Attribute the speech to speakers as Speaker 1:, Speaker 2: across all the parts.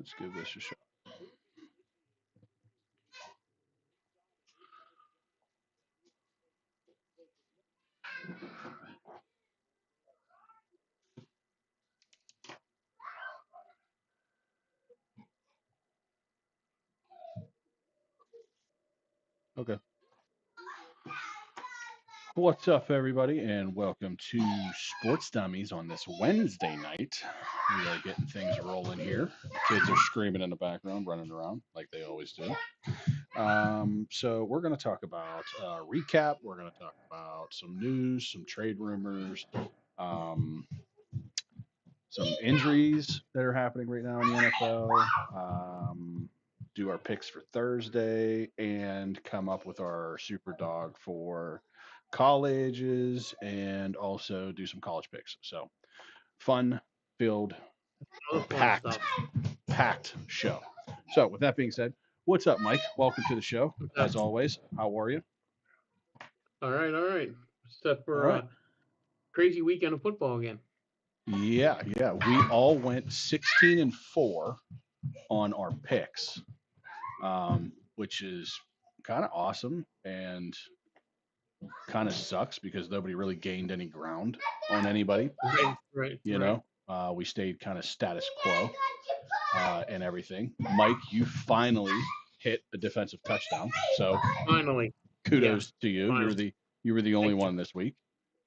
Speaker 1: Let's give this a shot. Okay. What's up, everybody, and welcome to Sports Dummies on this Wednesday night. We are getting things rolling here. Kids are screaming in the background, running around like they always do. So we're going to talk about recap. We're going to talk about some news, some trade rumors, um, some injuries that are happening right now in the NFL. Do our picks for Thursday and come up with our super dog for colleges and also do some college picks. So fun filled,
Speaker 2: All the fun
Speaker 1: packed,
Speaker 2: stuff.
Speaker 1: packed show. So with that being said, what's up, Mike? Welcome to the show. As always, how are you?
Speaker 2: All right. Stuff
Speaker 1: All
Speaker 2: for
Speaker 1: right.
Speaker 2: crazy weekend of football again.
Speaker 1: Yeah. We all went 16-4 on our picks, which is kind of awesome and kind of sucks because nobody really gained any ground on anybody.
Speaker 2: Right.
Speaker 1: We stayed kind of status quo and everything. Mike, you finally hit a defensive touchdown, so
Speaker 2: Finally.
Speaker 1: kudos to you.
Speaker 2: Finally.
Speaker 1: You were the only
Speaker 2: Thank you.
Speaker 1: one this week.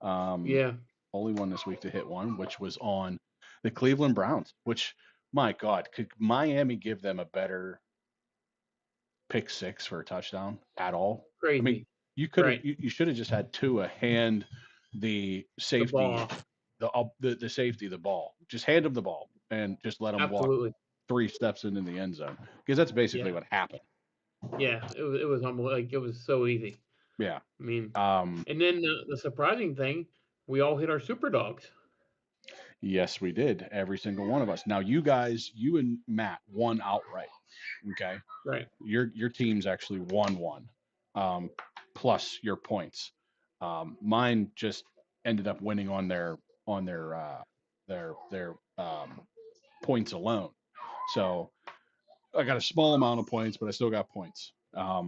Speaker 2: Yeah.
Speaker 1: Only one this week to hit one, which was on the Cleveland Browns. Which, my God, could Miami give them a better pick six for a touchdown at all? I mean,
Speaker 2: Crazy.
Speaker 1: you could have
Speaker 2: Right.
Speaker 1: you should have just had Tua hand the
Speaker 2: The
Speaker 1: safety
Speaker 2: ball.
Speaker 1: the safety the ball. Just hand him the ball and just let him walk
Speaker 2: Absolutely.
Speaker 1: 3 steps into the end zone because that's basically
Speaker 2: Yeah.
Speaker 1: what happened.
Speaker 2: Yeah. It was almost like it was so easy.
Speaker 1: Yeah.
Speaker 2: I mean,
Speaker 1: Um,
Speaker 2: and then the surprising thing, we all hit our super dogs.
Speaker 1: yes, we did. Every single one of us. Now, you and Matt won outright. Okay.
Speaker 2: Right.
Speaker 1: Your teams actually won one, plus your points. Mine just ended up winning on their points alone. So I got a small amount of points, but I still got points.
Speaker 2: Yeah.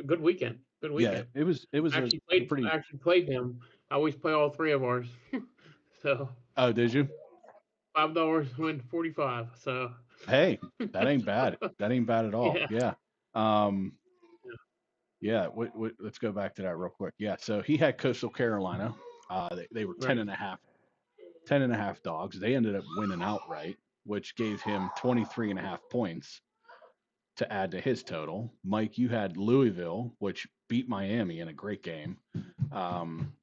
Speaker 2: Good weekend. Good
Speaker 1: Yeah,
Speaker 2: weekend.
Speaker 1: it was
Speaker 2: I
Speaker 1: a
Speaker 2: actually played.
Speaker 1: pretty.
Speaker 2: I actually played them. I always play all three of ours. So
Speaker 1: Oh, did you?
Speaker 2: $5 win 45. So
Speaker 1: Hey, that ain't bad. That ain't bad at all.
Speaker 2: yeah.
Speaker 1: Yeah. Um, yeah. Let's go back to that real quick. Yeah. So he had Coastal Carolina. They were
Speaker 2: Right.
Speaker 1: 10 and a half dogs. They ended up winning outright, which gave him 23 and a half points to add to his total. Mike, you had Louisville, which beat Miami in a great game. Um,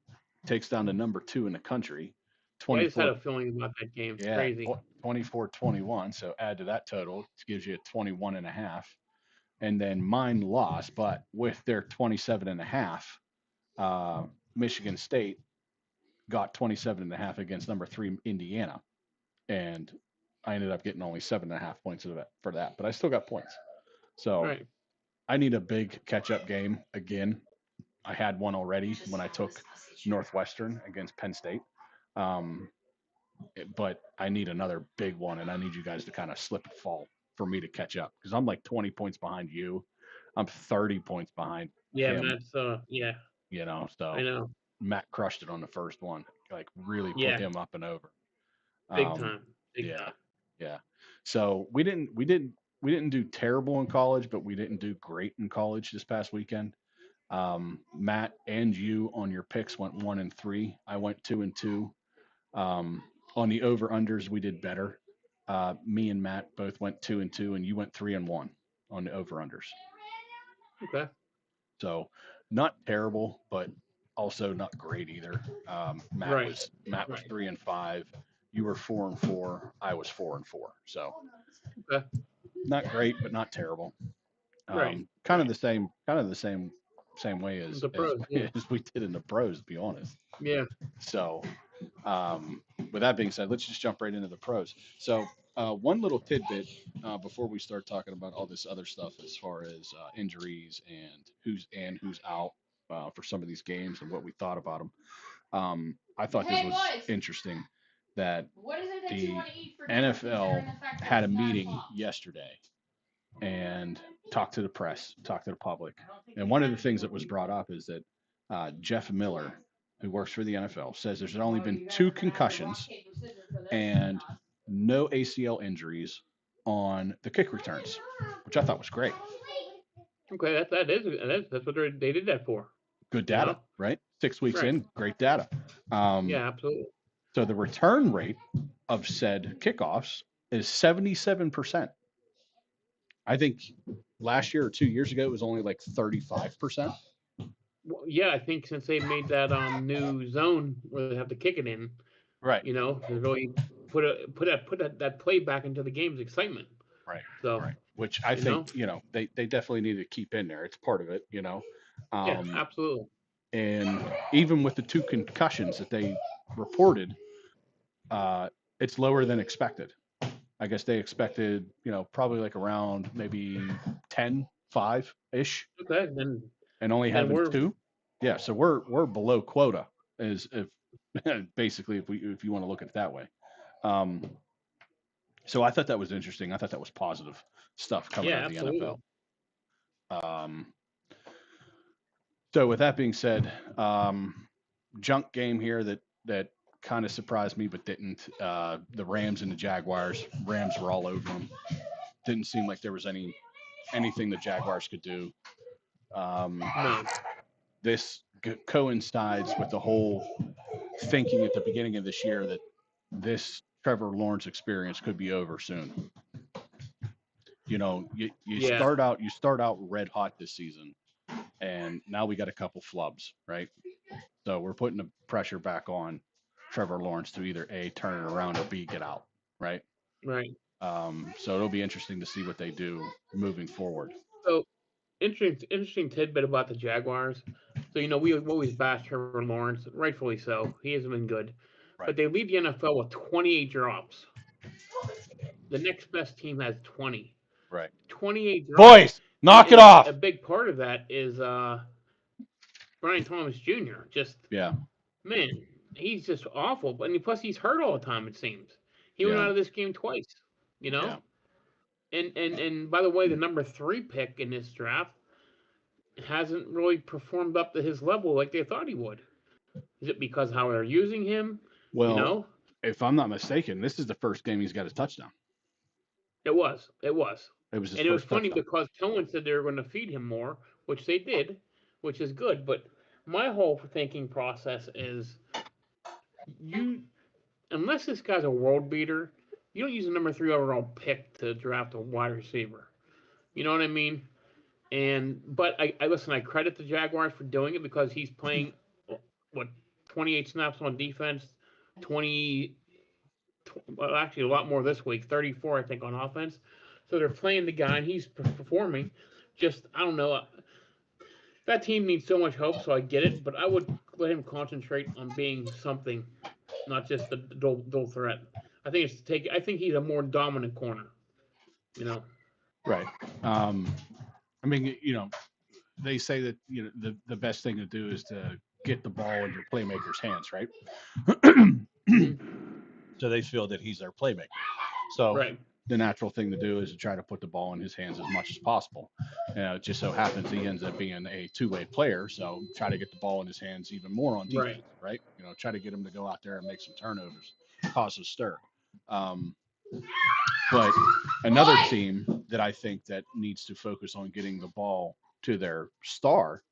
Speaker 1: takes down to number 2 in the country,
Speaker 2: Yeah, I just had
Speaker 1: 24.
Speaker 2: a feeling about that game. It's
Speaker 1: Yeah,
Speaker 2: crazy.
Speaker 1: 24-21. So add to that total, it gives you a 21 and a half. And then mine lost, but with their 27 and a half, Michigan State got 27 and a half against number 3 Indiana. And I ended up getting only 7.5 points of it for that, but I still got points. So
Speaker 2: Right.
Speaker 1: I need a big catch up game again. I had one already when I took Northwestern against Penn State. Um, but I need another big one, and I need you guys to kind of slip and fall for me to catch up because I'm like 20 points behind you. I'm 30 points behind
Speaker 2: Yeah,
Speaker 1: him,
Speaker 2: Matt's yeah, I
Speaker 1: so
Speaker 2: know.
Speaker 1: Matt crushed it on the first one, like really put
Speaker 2: Yeah,
Speaker 1: him up and over.
Speaker 2: big
Speaker 1: Um,
Speaker 2: time. Big
Speaker 1: yeah,
Speaker 2: time.
Speaker 1: yeah. So we didn't do terrible in college, but we didn't do great in college this past weekend. Matt and you on your picks went 1-3. I went 2-2. Um, on the over unders, we did better. Me and Matt both went 2-2, and you went 3-1 on the over unders.
Speaker 2: Okay.
Speaker 1: So not terrible, but also not great either. Matt
Speaker 2: Right.
Speaker 1: was Matt was
Speaker 2: Right.
Speaker 1: 3-5. You were 4-4. I was 4-4. So
Speaker 2: Okay.
Speaker 1: not great, but not terrible.
Speaker 2: Right.
Speaker 1: Kind of
Speaker 2: Right.
Speaker 1: the same way as
Speaker 2: The pros. Yeah.
Speaker 1: as we did in the pros, to be honest.
Speaker 2: Yeah.
Speaker 1: So Um, with that being said, let's just jump right into the pros. So, one little tidbit before we start talking about all this other stuff as far as injuries and who's out for some of these games and what we thought about them. I thought this was interesting. that the NFL had a meeting yesterday and talked to the press, talked to the public. And one of the things that was brought up is that Jeff Miller, who works for the NFL, says there's only been 2 concussions and no ACL injuries on the kick returns, which I thought was great.
Speaker 2: Okay, that's what they did that for.
Speaker 1: Good
Speaker 2: You
Speaker 1: data,
Speaker 2: know?
Speaker 1: right? 6 weeks
Speaker 2: Right.
Speaker 1: in, great data.
Speaker 2: Yeah, absolutely.
Speaker 1: So the return rate of said kickoffs is 77%. I think last year or 2 years ago it was only like 35%.
Speaker 2: Well, yeah, I think since they made that new zone where they have to kick it in,
Speaker 1: Right,
Speaker 2: to really put that play back into the game's excitement.
Speaker 1: right,
Speaker 2: So,
Speaker 1: right. Which I
Speaker 2: you
Speaker 1: think
Speaker 2: know,
Speaker 1: they definitely need to keep in there. It's part of it.
Speaker 2: yeah,
Speaker 1: Um,
Speaker 2: absolutely.
Speaker 1: and even with the 2 concussions that they reported, uh, it's lower than expected. I guess they expected, probably like around maybe 10, 5 ish,
Speaker 2: Okay, then
Speaker 1: and only
Speaker 2: then
Speaker 1: having
Speaker 2: we're
Speaker 1: 2. Yeah, so we're below quota, is if basically if you want to look at it that way. Um, so I thought that was interesting. I thought that was positive stuff coming
Speaker 2: yeah,
Speaker 1: out of the
Speaker 2: absolutely.
Speaker 1: NFL. Um, so with that being said, junk game here that kind of surprised me but didn't. The Rams and the Jaguars. Rams were all over them. Didn't seem like there was anything the Jaguars could do. Um,
Speaker 2: No.
Speaker 1: this coincides with the whole thinking at the beginning of this year that this Trevor Lawrence experience could be over soon. You
Speaker 2: Yeah,
Speaker 1: start out red hot this season, and now we got a couple flubs, right? So we're putting the pressure back on Trevor Lawrence to either A, turn it around, or B, get out, right?
Speaker 2: right.
Speaker 1: So it'll be interesting to see what they do moving forward.
Speaker 2: So interesting tidbit about the Jaguars. So we always bash Trevor Lawrence, rightfully so. He hasn't been good,
Speaker 1: Right,
Speaker 2: but they lead the NFL with 28 drops. The next best team has 20.
Speaker 1: right.
Speaker 2: 28 drops,
Speaker 1: Boys,
Speaker 2: and
Speaker 1: knock it
Speaker 2: and a
Speaker 1: off.
Speaker 2: big part of that is Brian Thomas Jr. Just
Speaker 1: Yeah,
Speaker 2: man, he's just awful. But plus he's hurt all the time. It seems he went
Speaker 1: yeah,
Speaker 2: out of this game twice. You
Speaker 1: yeah.
Speaker 2: know, and by the way, the number 3 pick in this draft hasn't really performed up to his level like they thought he would. Is it because how they're using him? You
Speaker 1: Well,
Speaker 2: know,
Speaker 1: if I'm not mistaken, this is the first game he's got a touchdown.
Speaker 2: it was,
Speaker 1: It was his
Speaker 2: and it was
Speaker 1: first
Speaker 2: funny
Speaker 1: touchdown.
Speaker 2: because Cohen said they were going to feed him more, which they did, which is good. But my whole thinking process is you unless this guy's a world beater, you don't use a number 3 overall pick to draft a wide receiver. You know what I mean? But I listen. I credit the Jaguars for doing it because he's playing what 28 snaps on defense, 20. Well, actually, a lot more this week. 34, I think, on offense. So they're playing the guy, and he's performing. Just I don't know. That team needs so much hope, so I get it. But I would let him concentrate on being something, not just a dual threat. I think he's a more dominant corner. You know.
Speaker 1: Right. I mean, they say that the best thing to do is to get the ball in your playmaker's hands, right?
Speaker 2: Hmm.
Speaker 1: So they feel that he's their playmaker. So
Speaker 2: Right.
Speaker 1: the natural thing to do is to try to put the ball in his hands as much as possible. It just so happens he ends up being a two-way player, so try to get the ball in his hands even more on defense,
Speaker 2: Right.
Speaker 1: right? Try to get him to go out there and make some turnovers, cause a stir. Um, but another team that I think that needs to focus on getting the ball to their star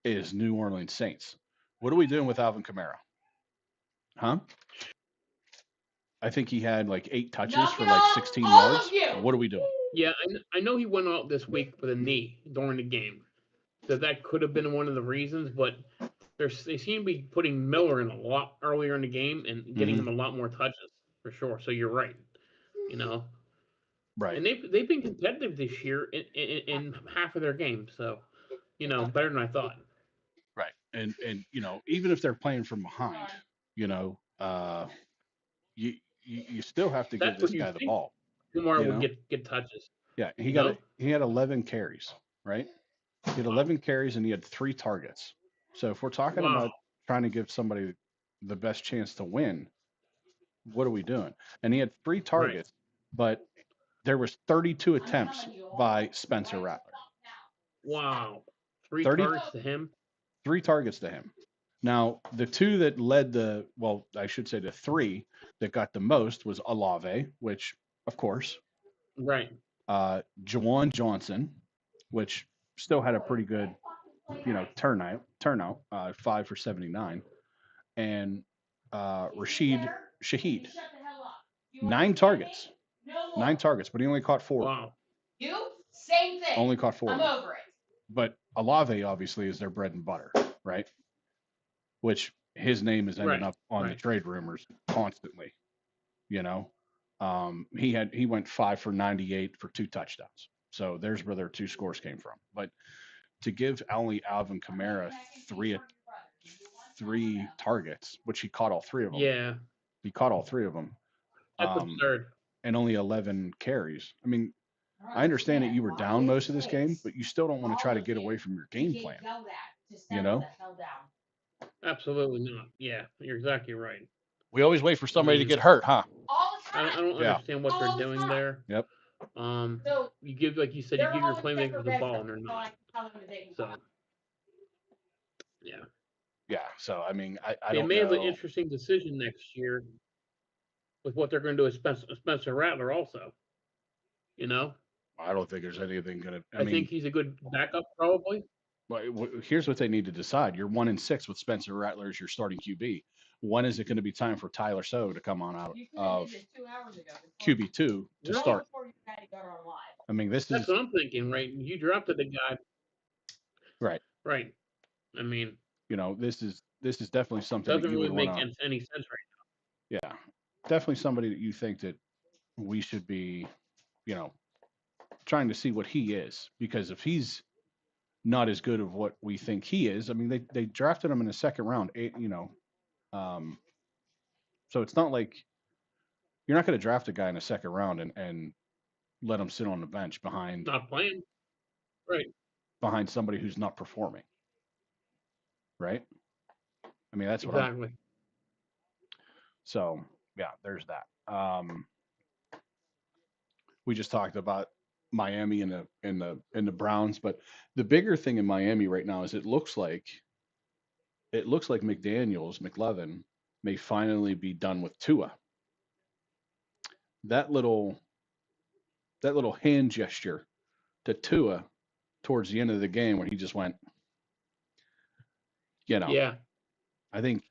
Speaker 1: is New Orleans Saints. What are we doing with Alvin Kamara? Huh? I think he had like 8 touches for like 16 yards. What are we doing?
Speaker 2: Yeah, I know he went out this week with a knee during the game. So that could have been one of the reasons, but they seem to be putting Miller in a lot earlier in the game and getting
Speaker 1: Mm-hmm.
Speaker 2: him a lot more touches for sure. So you're right, you know.
Speaker 1: Right,
Speaker 2: And they've been competitive this year in half of their games. So better than I thought.
Speaker 1: right, and even if they're playing from behind, you know, uh, you still have to give
Speaker 2: That's what
Speaker 1: this
Speaker 2: you
Speaker 1: guy the
Speaker 2: think
Speaker 1: ball.
Speaker 2: Kumar
Speaker 1: You
Speaker 2: would
Speaker 1: know,
Speaker 2: get touches.
Speaker 1: yeah,
Speaker 2: You know.
Speaker 1: he had 11 carries, right? He had
Speaker 2: Wow.
Speaker 1: 11 carries and he had 3 targets. So if we're talking
Speaker 2: Wow.
Speaker 1: about trying to give somebody the best chance to win, what are we doing? And he had 3
Speaker 2: Right.
Speaker 1: targets, but there was 32 attempts by Spencer Rattler.
Speaker 2: Wow. 3
Speaker 1: 30
Speaker 2: targets to him.
Speaker 1: 3 targets to him. Now, the 2 that led I should say the 3 that got the most was Olave, which, of course,
Speaker 2: Right.
Speaker 1: Jawan Johnson, which still had a pretty good, turnout, 5 for 79, and Rashid Shaheed, 9 targets, but he only caught 4.
Speaker 2: Wow.
Speaker 1: Only caught 4. But Olave obviously is their bread and butter, right? Which his name is ending
Speaker 2: Right.
Speaker 1: up on the trade rumors constantly. He went 5 for 98 for 2 touchdowns. So there's where their 2 scores came from. But to give only Alvin Kamara three targets, which he caught all 3 of them.
Speaker 2: Yeah.
Speaker 1: He caught all 3 of them.
Speaker 2: That's absurd.
Speaker 1: And only 11 carries. I mean, I understand that you were down most of this game, but you still don't want to try to get away from your game plan.
Speaker 2: Absolutely not. Yeah, you're exactly right.
Speaker 1: We always wait for somebody to get hurt, huh?
Speaker 2: I don't understand what they're doing there.
Speaker 1: Yep.
Speaker 2: You give, like you said, you give your playmakers the ball and they're not. So, yeah.
Speaker 1: Yeah. So I mean, I
Speaker 2: They
Speaker 1: don't
Speaker 2: may have an
Speaker 1: know.
Speaker 2: interesting decision next year with what they're going to do with Spencer Rattler also.
Speaker 1: I don't think there's anything going to.
Speaker 2: I think he's a good backup, probably.
Speaker 1: Here's what they need to decide. You're 1-6 with Spencer Rattler as your starting QB. When is it going to be time for Tyler So to come on out of QB2 to start? I mean,
Speaker 2: That's what I'm thinking, right? You drafted the guy.
Speaker 1: Right.
Speaker 2: Right. I mean,
Speaker 1: this is definitely something
Speaker 2: doesn't
Speaker 1: that you
Speaker 2: really
Speaker 1: would
Speaker 2: make
Speaker 1: want to.
Speaker 2: any sense right
Speaker 1: Yeah, definitely somebody that you think that we should be, trying to see what he is, because if he's not as good of what we think he is, I mean, they drafted him in the second round, so it's not like you're not going to draft a guy in the second round and let him sit on the bench behind
Speaker 2: now. Not playing. Right.
Speaker 1: behind somebody who's not performing. Right. I mean, that's what
Speaker 2: Exactly.
Speaker 1: So yeah, there's that. We just talked about Miami and the Browns, but the bigger thing in Miami right now is it looks like McLevin may finally be done with Tua. That little hand gesture to Tua towards the end of the game where he just went,
Speaker 2: Yeah.
Speaker 1: I think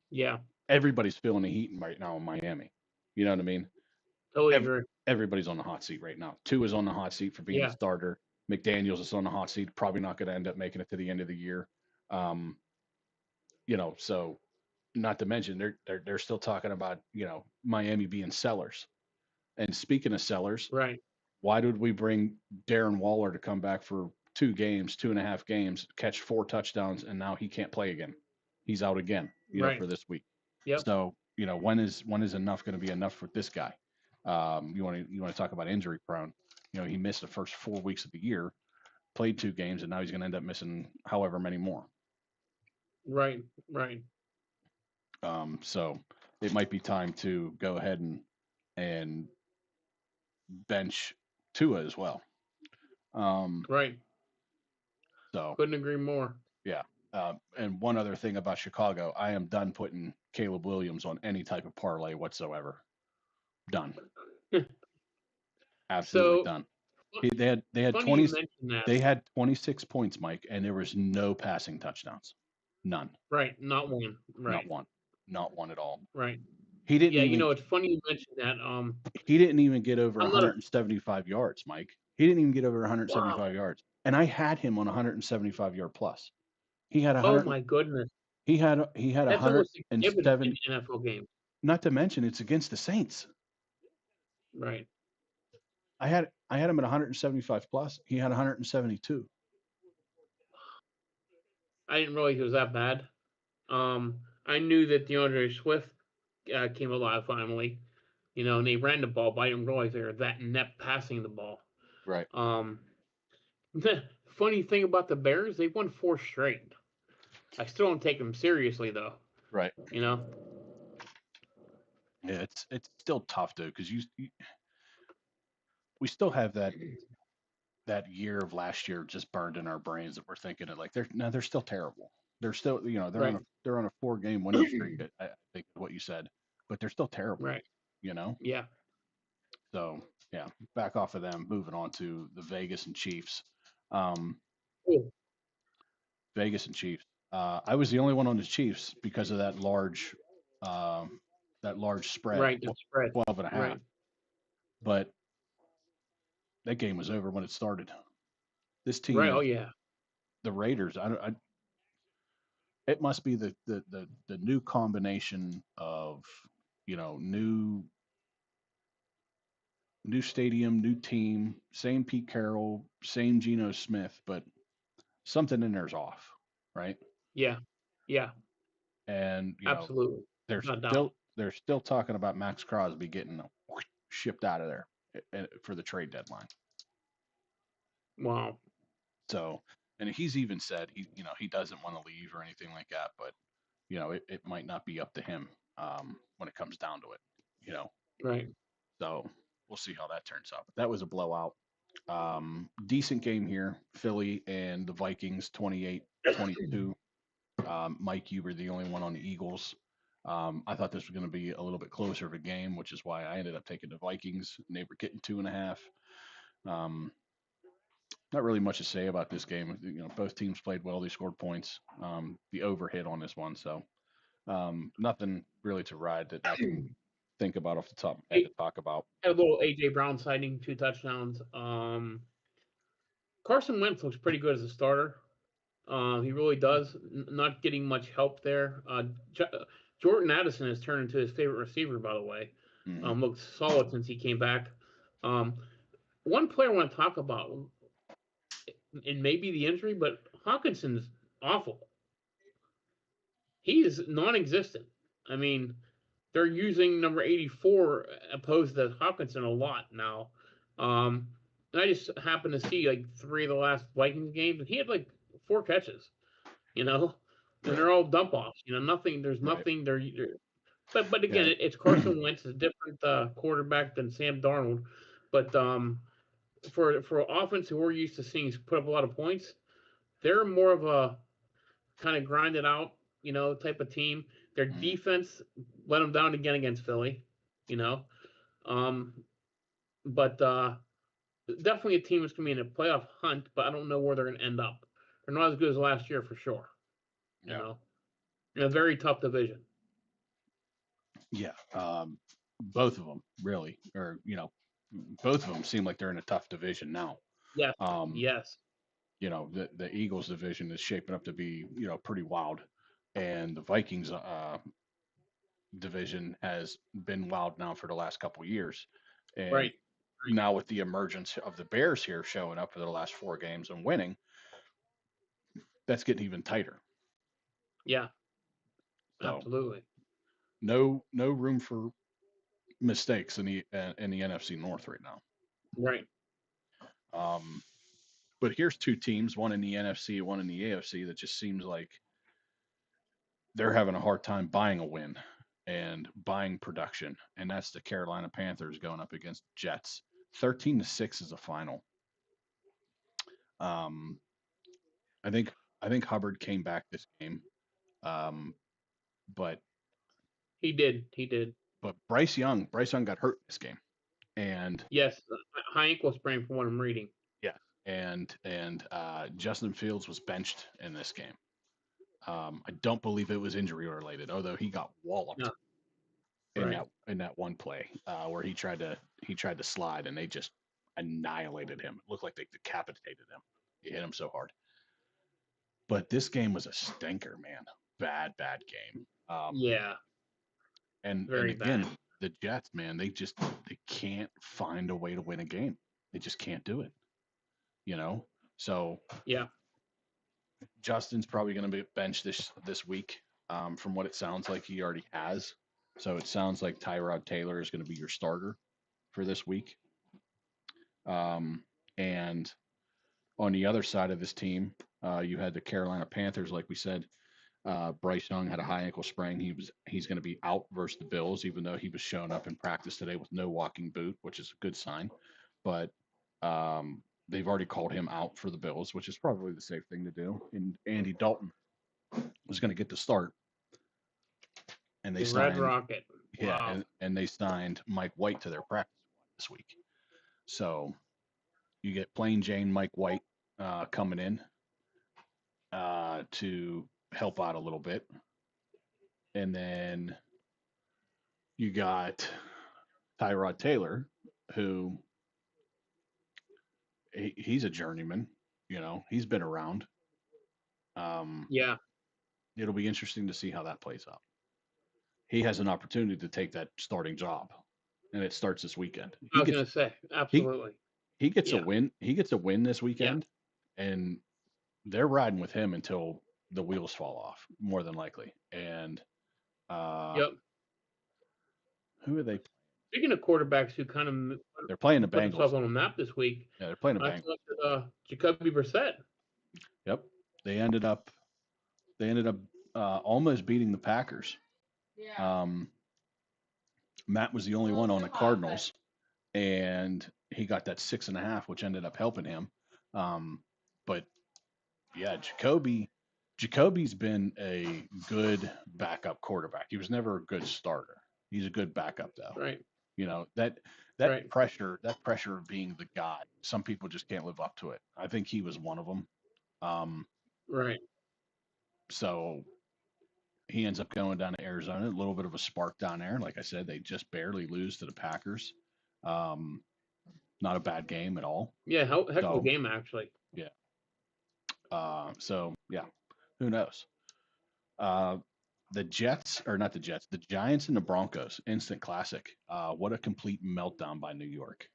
Speaker 2: Yeah.
Speaker 1: everybody's feeling the heat right now in Miami. You know what I mean?
Speaker 2: Totally agree.
Speaker 1: Everybody's on the hot seat right now. Tua's on the hot seat for being a starter. McDaniels is on the hot seat, probably not going to end up making it to the end of the year. So not to mention they're still talking about, Miami being sellers. And speaking of sellers,
Speaker 2: right?
Speaker 1: Why did we bring Darren Waller to come back for 2.5 games, catch 4 touchdowns, and now he can't play again? He's out again, for this week.
Speaker 2: Yep.
Speaker 1: So, when is enough going to be enough for this guy? You want to talk about injury prone? He missed the first 4 weeks of the year, played 2 games, and now he's going to end up missing however many more.
Speaker 2: Right.
Speaker 1: So it might be time to go ahead and bench Tua as well.
Speaker 2: Right.
Speaker 1: So
Speaker 2: couldn't agree more.
Speaker 1: Yeah. And one other thing about Chicago, I am done putting Caleb Williams on any type of parlay whatsoever. Done. Absolutely done. They had 20. They had 26 points, Mike, and there was no passing touchdowns. None.
Speaker 2: Right. Not one. Right.
Speaker 1: Not one at all.
Speaker 2: Right.
Speaker 1: He didn't.
Speaker 2: Yeah, it's funny you mentioned that.
Speaker 1: He didn't even get over 175 yards, Mike. He didn't even get over 175 yards, and I had him on 175 yard plus. He had 100.
Speaker 2: Oh my goodness.
Speaker 1: He had 107
Speaker 2: NFL game.
Speaker 1: Not to mention it's against the Saints.
Speaker 2: Right.
Speaker 1: I had him at 175 plus. He had 172.
Speaker 2: I didn't realize it was that bad. I knew that DeAndre Swift came alive finally, and they ran the ball, but I didn't realize they were that inept passing the ball.
Speaker 1: Right.
Speaker 2: The funny thing about the Bears, they won 4 straight. I still don't take them seriously though.
Speaker 1: Right. Yeah, it's still tough though because we still have that year of last year just burned in our brains that we're thinking of like they're still terrible. They're still
Speaker 2: Right.
Speaker 1: they're on a 4 game winning streak. I think is what you said, but they're still terrible.
Speaker 2: Right.
Speaker 1: You know,
Speaker 2: Yeah.
Speaker 1: so yeah, back off of them. Moving on to the Vegas and Chiefs. Um,
Speaker 2: Cool.
Speaker 1: Vegas and Chiefs. I was the only one on the Chiefs because of um, that large spread,
Speaker 2: Right. The spread.
Speaker 1: 12 and a half.
Speaker 2: Right.
Speaker 1: But that game was over when it started. This team
Speaker 2: Right. Oh
Speaker 1: is
Speaker 2: yeah.
Speaker 1: the Raiders. It must be the new combination of new stadium, new team, same Pete Carroll, same Geno Smith, but something in there's off, right?
Speaker 2: Yeah. Yeah.
Speaker 1: And
Speaker 2: Absolutely.
Speaker 1: they're
Speaker 2: Not doubt.
Speaker 1: still talking about Max Crosby getting shipped out of there for the trade deadline.
Speaker 2: Wow.
Speaker 1: So, and he's even said he doesn't want to leave or anything like that, but it might not be up to him when it comes down to it, you know.
Speaker 2: Right.
Speaker 1: So we'll see how that turns out. But that was a blowout. Decent game here. Philly and the Vikings 28-22. Mike, you were the only one on the Eagles. I thought this was going to be a little bit closer of a game, which is why I ended up taking the Vikings, and they were getting 2.5. Um, Not really much to say about this game. Both teams played well. They scored points. The over hit on this one, so nothing really to ride that I can think about off the top of my head to talk about.
Speaker 2: Had a little AJ Brown sighting, 2 touchdowns. Carson Wentz looks pretty good as a starter. He really does. Not getting much help there. Jordan Addison has turned into his favorite receiver, by the way.
Speaker 1: Mm-hmm.
Speaker 2: Looked solid since he came back. Um, One player I want to talk about, and maybe the injury, but Hawkinson's awful. He is non-existent. I mean, they're using number 84 opposed to Hawkinson a lot now. Um, and I just happened to see like 3 of the last Vikings games, and he had like 4 catches. You know, and they're all dump offs. Nothing. There's
Speaker 1: Right.
Speaker 2: nothing there. But again,
Speaker 1: Yeah.
Speaker 2: it's Carson Wentz, is a different quarterback than Sam Darnold. But for offense who we're used to seeing put up a lot of points, they're more of a kind of grind it out, type of team. Their defense let them down again against Philly, you know. Um, but definitely a team that's going to be in a playoff hunt, but I don't know where they're going to end up. They're not as good as last year for sure, you
Speaker 1: Yeah.
Speaker 2: know, in a very tough division.
Speaker 1: Yeah. Both of them really, or both of them seem like they're in a tough division now.
Speaker 2: Yes.
Speaker 1: Um,
Speaker 2: Yes.
Speaker 1: the Eagles division is shaping up to be pretty wild, and the Vikings division has been wild now for the last couple of years, and
Speaker 2: Right.
Speaker 1: now with the emergence of the Bears here showing up for the last 4 games and winning, that's getting even tighter.
Speaker 2: Yeah.
Speaker 1: So
Speaker 2: Absolutely.
Speaker 1: no room for mistakes in the NFC North right now.
Speaker 2: Right.
Speaker 1: But here's 2 teams, one in the NFC, one in the AFC, that just seems like they're having a hard time buying a win and buying production, and that's the Carolina Panthers going up against Jets. 13-6 is the final. I think Hubbard came back this game, but
Speaker 2: He did. He did.
Speaker 1: but Bryce Young got hurt this game, and
Speaker 2: Yes. High ankle sprain from what I'm reading.
Speaker 1: yeah, and Justin Fields was benched in this game. I don't believe it was injury related, although he got walloped
Speaker 2: No.
Speaker 1: in
Speaker 2: Right.
Speaker 1: that one play where he tried to slide and they just annihilated him. It looked like they decapitated him. It hit him so hard. But this game was a stinker, man. Bad game.
Speaker 2: Yeah.
Speaker 1: And
Speaker 2: Very
Speaker 1: again,
Speaker 2: bad.
Speaker 1: the Jets, man, they can't find a way to win a game. They just can't do it. So
Speaker 2: Yeah.
Speaker 1: Justin's probably going to be benched this week. From what it sounds like, he already has. So it sounds like Tyrod Taylor is going to be your starter for this week. And on the other side of this team, you had the Carolina Panthers, like we said. Bryce Young had a high ankle sprain. He's going to be out versus the Bills, even though he was showing up in practice today with no walking boot, which is a good sign. But they've already called him out for the Bills, which is probably the safe thing to do. And Andy Dalton was going to get the start, and they
Speaker 2: The Red
Speaker 1: signed
Speaker 2: Rocket.
Speaker 1: yeah,
Speaker 2: Wow.
Speaker 1: and they signed Mike White to their practice this week. So you get plain Jane Mike White coming in to help out a little bit, and then you got Tyrod Taylor, who he's a journeyman. You know, he's been around.
Speaker 2: Yeah.
Speaker 1: It'll be interesting to see how that plays out. He has an opportunity to take that starting job, and it starts this weekend.
Speaker 2: I was gonna say
Speaker 1: He
Speaker 2: absolutely.
Speaker 1: he gets a
Speaker 2: Yeah.
Speaker 1: win. He gets a win this
Speaker 2: Yeah.
Speaker 1: weekend, and they're riding with him until the wheels fall off, more than likely. And
Speaker 2: Yep.
Speaker 1: who are they?
Speaker 2: Speaking of quarterbacks who kind of
Speaker 1: They're playing the
Speaker 2: put themselves
Speaker 1: Bengals.
Speaker 2: on the map this week,
Speaker 1: Yeah, they're playing the
Speaker 2: I
Speaker 1: Bengals.
Speaker 2: selected Jacoby Brissett.
Speaker 1: Yep, they ended up almost beating the Packers. Matt was the only one on the Cardinals, and he got that 6.5, which ended up helping him. But yeah, Jacoby's been a good backup quarterback. He was never a good starter. He's a good backup though.
Speaker 2: Right.
Speaker 1: You know, that pressure of being the guy, some people just can't live up to it. I think he was one of them.
Speaker 2: Right.
Speaker 1: So he ends up going down to Arizona, a little bit of a spark down there. Like I said, they just barely lose to the Packers. Not a bad game at all.
Speaker 2: Yeah, heck of a game actually.
Speaker 1: Yeah. So yeah, who knows? The Jets, or not the Jets, the Giants and the Broncos, instant classic. What a complete meltdown by New York.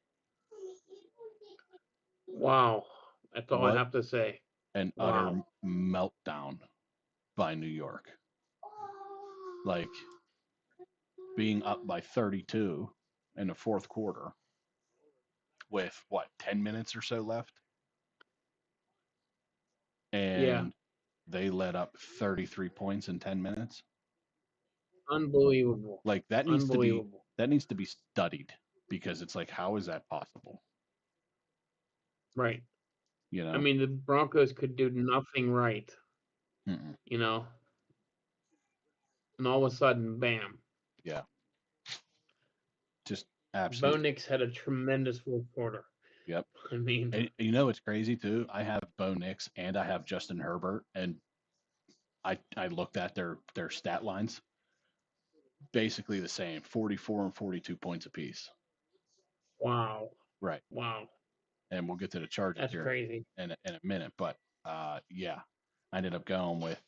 Speaker 2: Wow. That's all I have to say.
Speaker 1: An utter meltdown by New York. Like being up by 32 in the fourth quarter with 10 minutes or so left? And they let up 33 points in 10 minutes.
Speaker 2: Unbelievable.
Speaker 1: Like that needs to be studied, because it's like, how is that possible?
Speaker 2: Right.
Speaker 1: You know,
Speaker 2: I mean, the Broncos could do nothing right.
Speaker 1: Mm-mm.
Speaker 2: You know, and all of a sudden, bam.
Speaker 1: Yeah. Just absolutely.
Speaker 2: Bo Nix had a tremendous fourth quarter.
Speaker 1: Yep.
Speaker 2: I mean,
Speaker 1: and you know what's crazy too? I have Bo Nix and I have Justin Herbert, and I looked at their stat lines. Basically the same, 44 and 42 points apiece.
Speaker 2: Wow.
Speaker 1: Right.
Speaker 2: Wow.
Speaker 1: And we'll get to the Chargers
Speaker 2: That's
Speaker 1: here
Speaker 2: crazy.
Speaker 1: in a minute, but yeah, I ended up going with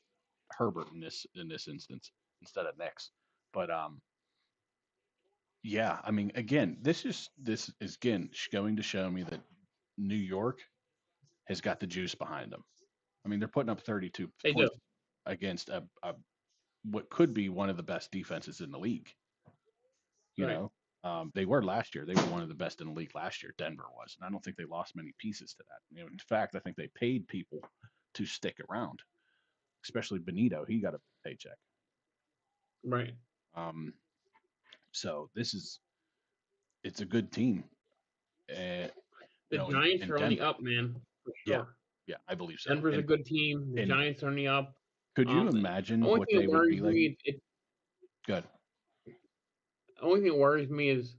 Speaker 1: Herbert in this instance instead of Nix. But yeah, I mean, again, this is again going to show me that New York has got the juice behind them. I mean, they're putting up 32 points against a what could be one of the best defenses in the league. You know, they were last year. They were one of the best in the league last year. Denver was, and I don't think they lost many pieces to that. You know, in fact, I think they paid people to stick around, especially Benito. He got a paycheck.
Speaker 2: Right.
Speaker 1: So it's a good team.
Speaker 2: The Giants are on the up, man. For sure.
Speaker 1: Yeah, I believe so.
Speaker 2: Denver's a good team. The Giants are on the up.
Speaker 1: Could you imagine what they would be like? Good.
Speaker 2: The only thing that worries me is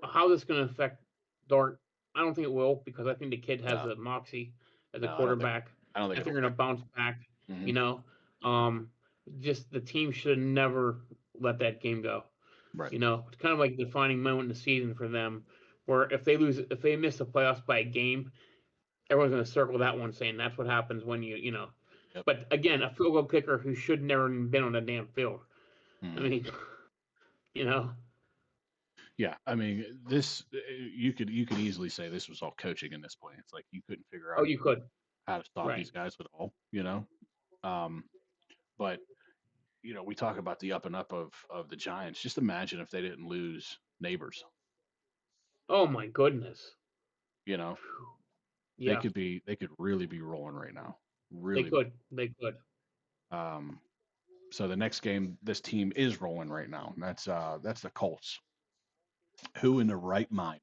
Speaker 2: how this is going to affect Dart. I don't think it will, because I think the kid has a moxie as a quarterback.
Speaker 1: I don't think
Speaker 2: they're going to bounce back.
Speaker 1: Mm-hmm.
Speaker 2: You know, just the team should never let that game go.
Speaker 1: Right.
Speaker 2: You know, it's kind of like a defining moment in the season for them, where if they miss the playoffs by a game, everyone's going to circle that one, saying that's what happens when you know.
Speaker 1: Yep.
Speaker 2: But again, a field goal kicker who should never have been on the damn field.
Speaker 1: Mm-hmm.
Speaker 2: I mean, you know.
Speaker 1: Yeah, I mean, this you could easily say this was all coaching in this point. It's like you couldn't figure out.
Speaker 2: Oh, you could.
Speaker 1: How to stop these guys at all, you know. But you know, we talk about the up and up of the Giants. Just imagine if they didn't lose Neighbors.
Speaker 2: Oh my goodness.
Speaker 1: You know.
Speaker 2: Yeah.
Speaker 1: They could really be rolling right now. Really.
Speaker 2: They could.
Speaker 1: Um, so the next game, this team is rolling right now. And that's the Colts. Who in the right mind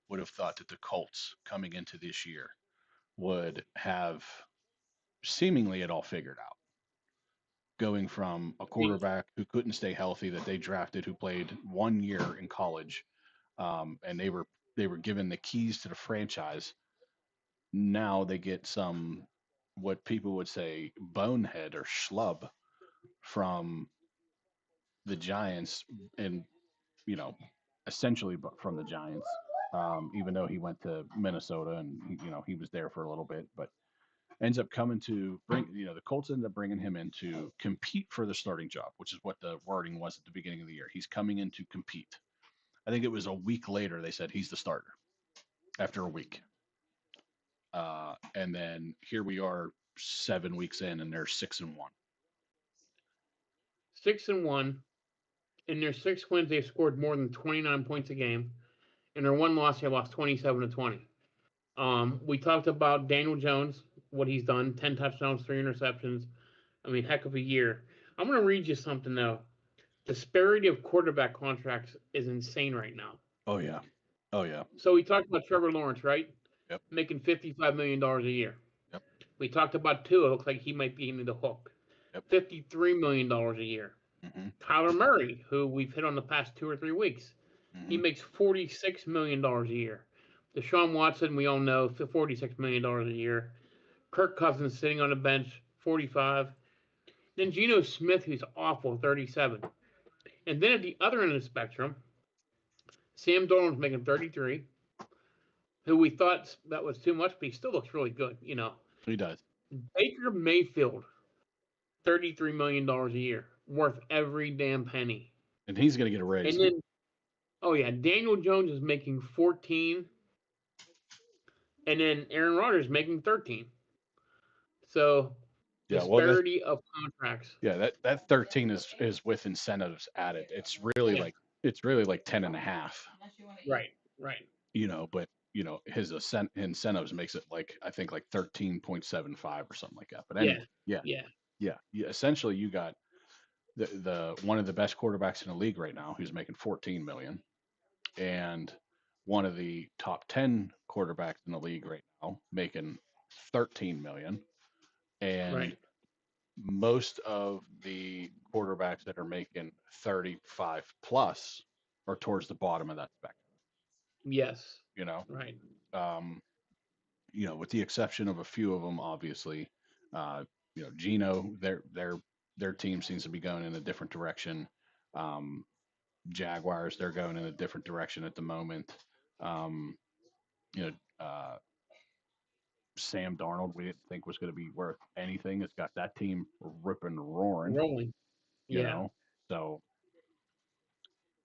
Speaker 1: would have thought that the Colts coming into this year would have seemingly it all figured out? Going from a quarterback who couldn't stay healthy that they drafted, who played 1 year in college, and they were given the keys to the franchise. Now they get some what people would say bonehead or schlub from the Giants, and you know, essentially from the Giants. Even though he went to Minnesota and he was there for a little bit, but ends up coming to bring the Colts ended up bringing him in to compete for the starting job, which is what the wording was at the beginning of the year. He's coming in to compete. I think it was a week later they said he's the starter after a week, and then here we are 7 weeks in and they're 6-1.
Speaker 2: 6-1. In their 6 wins, they've scored more than 29 points a game. In their one loss, they lost 27-20. We talked about Daniel Jones, what he's done: 10 touchdowns, 3 interceptions. I mean, heck of a year. I'm going to read you something though. Disparity of quarterback contracts is insane right now.
Speaker 1: Oh yeah, oh yeah.
Speaker 2: So we talked about Trevor Lawrence, right?
Speaker 1: Yep.
Speaker 2: Making $55 million a year.
Speaker 1: Yep.
Speaker 2: We talked about Tua. It looks like he might be in the hook.
Speaker 1: Yep.
Speaker 2: $53 million a year.
Speaker 1: Mm-hmm.
Speaker 2: Kyler Murray, who we've hit on the past 2 or 3 weeks, he makes $46 million a year. Deshaun Watson, we all know, $46 million a year. Kirk Cousins sitting on the bench, 45. Then Geno Smith, who's awful, 37. And then at the other end of the spectrum, Sam Darnold's making 33, who we thought that was too much, but he still looks really good,
Speaker 1: He does.
Speaker 2: Baker Mayfield, $33 million a year, worth every damn penny.
Speaker 1: And he's going to get a raise.
Speaker 2: And then, oh yeah, Daniel Jones is making 14, and then Aaron Rodgers making 13. So disparity of contracts.
Speaker 1: Yeah, that 13 is with incentives added. It's really like 10 and a half.
Speaker 2: Right.
Speaker 1: But his incentives makes it like I think like 13.75 or something like that. But anyway, yeah. Essentially, you got the one of the best quarterbacks in the league right now who's making 14 million, and one of the top 10 quarterbacks in the league right now making 13 million, and most of the quarterbacks that are making 35 plus are towards the bottom of that spectrum.
Speaker 2: Yes.
Speaker 1: Right. With the exception of a few of them, obviously, Geno, their team seems to be going in a different direction. Jaguars, they're going in a different direction at the moment. Sam Darnold, we didn't think was going to be worth anything. It's got that team ripping, roaring.
Speaker 2: Rolling. Yeah.
Speaker 1: So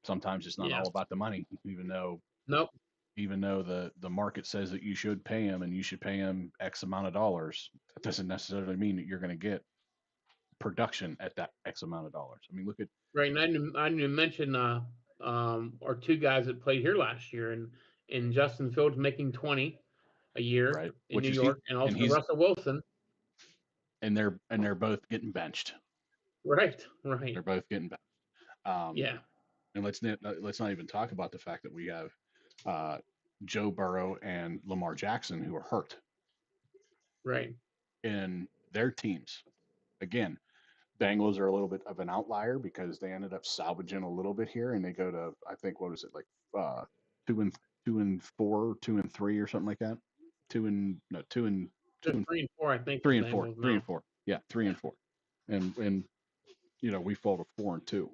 Speaker 1: sometimes it's not all about the money, even though the market says that you should pay him and you should pay him X amount of dollars. That doesn't necessarily mean that you're going to get production at that X amount of dollars. I mean, look at
Speaker 2: right. And I didn't mention our 2 guys that played here last year, and Justin Fields making 20 a year in New York, and also Russell Wilson.
Speaker 1: And they're both getting benched.
Speaker 2: Right.
Speaker 1: They're both getting benched.
Speaker 2: Yeah.
Speaker 1: And let's not even talk about the fact that we have Joe Burrow and Lamar Jackson who are hurt.
Speaker 2: Right.
Speaker 1: In their teams. Again, Bengals are a little bit of an outlier because they ended up salvaging a little bit here, and they go to I think what was it like 2-4, 2-3 or something like that. 2 and 3
Speaker 2: and 4, I think.
Speaker 1: 3 and 4. 3 and 4. Yeah, 3 and 4. And we fall to 4-2.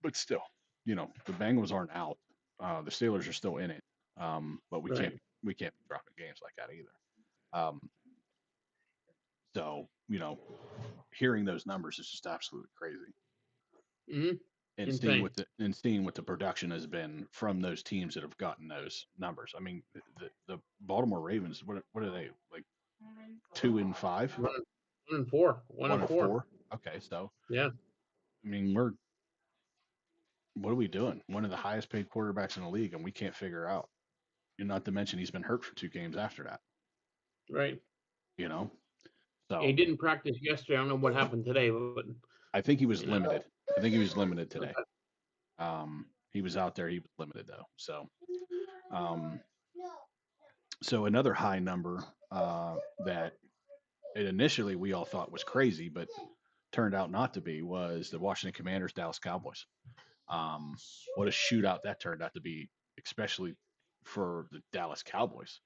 Speaker 1: But still, the Bengals aren't out. The Steelers are still in it. But we can't be dropping games like that either. So, hearing those numbers is just absolutely crazy.
Speaker 2: Mm-hmm.
Speaker 1: And seeing what the production has been from those teams that have gotten those numbers. I mean, the Baltimore Ravens, what are they, like 2-5?
Speaker 2: 1-4. 1-4.
Speaker 1: Okay, so
Speaker 2: yeah.
Speaker 1: I mean, what are we doing? One of the highest paid quarterbacks in the league, and we can't figure out. And not to mention he's been hurt for 2 games after that.
Speaker 2: Right.
Speaker 1: you know.
Speaker 2: He
Speaker 1: So
Speaker 2: didn't practice yesterday. I don't know what happened today, but
Speaker 1: I think he was
Speaker 2: you know.
Speaker 1: limited. I think he was limited today.
Speaker 2: Okay.
Speaker 1: He was out there. He was limited though. Um, so another high number that initially we all thought was crazy, but turned out not to be, was the Washington Commanders Dallas Cowboys. Um, what a shootout that turned out to be, especially for the Dallas Cowboys.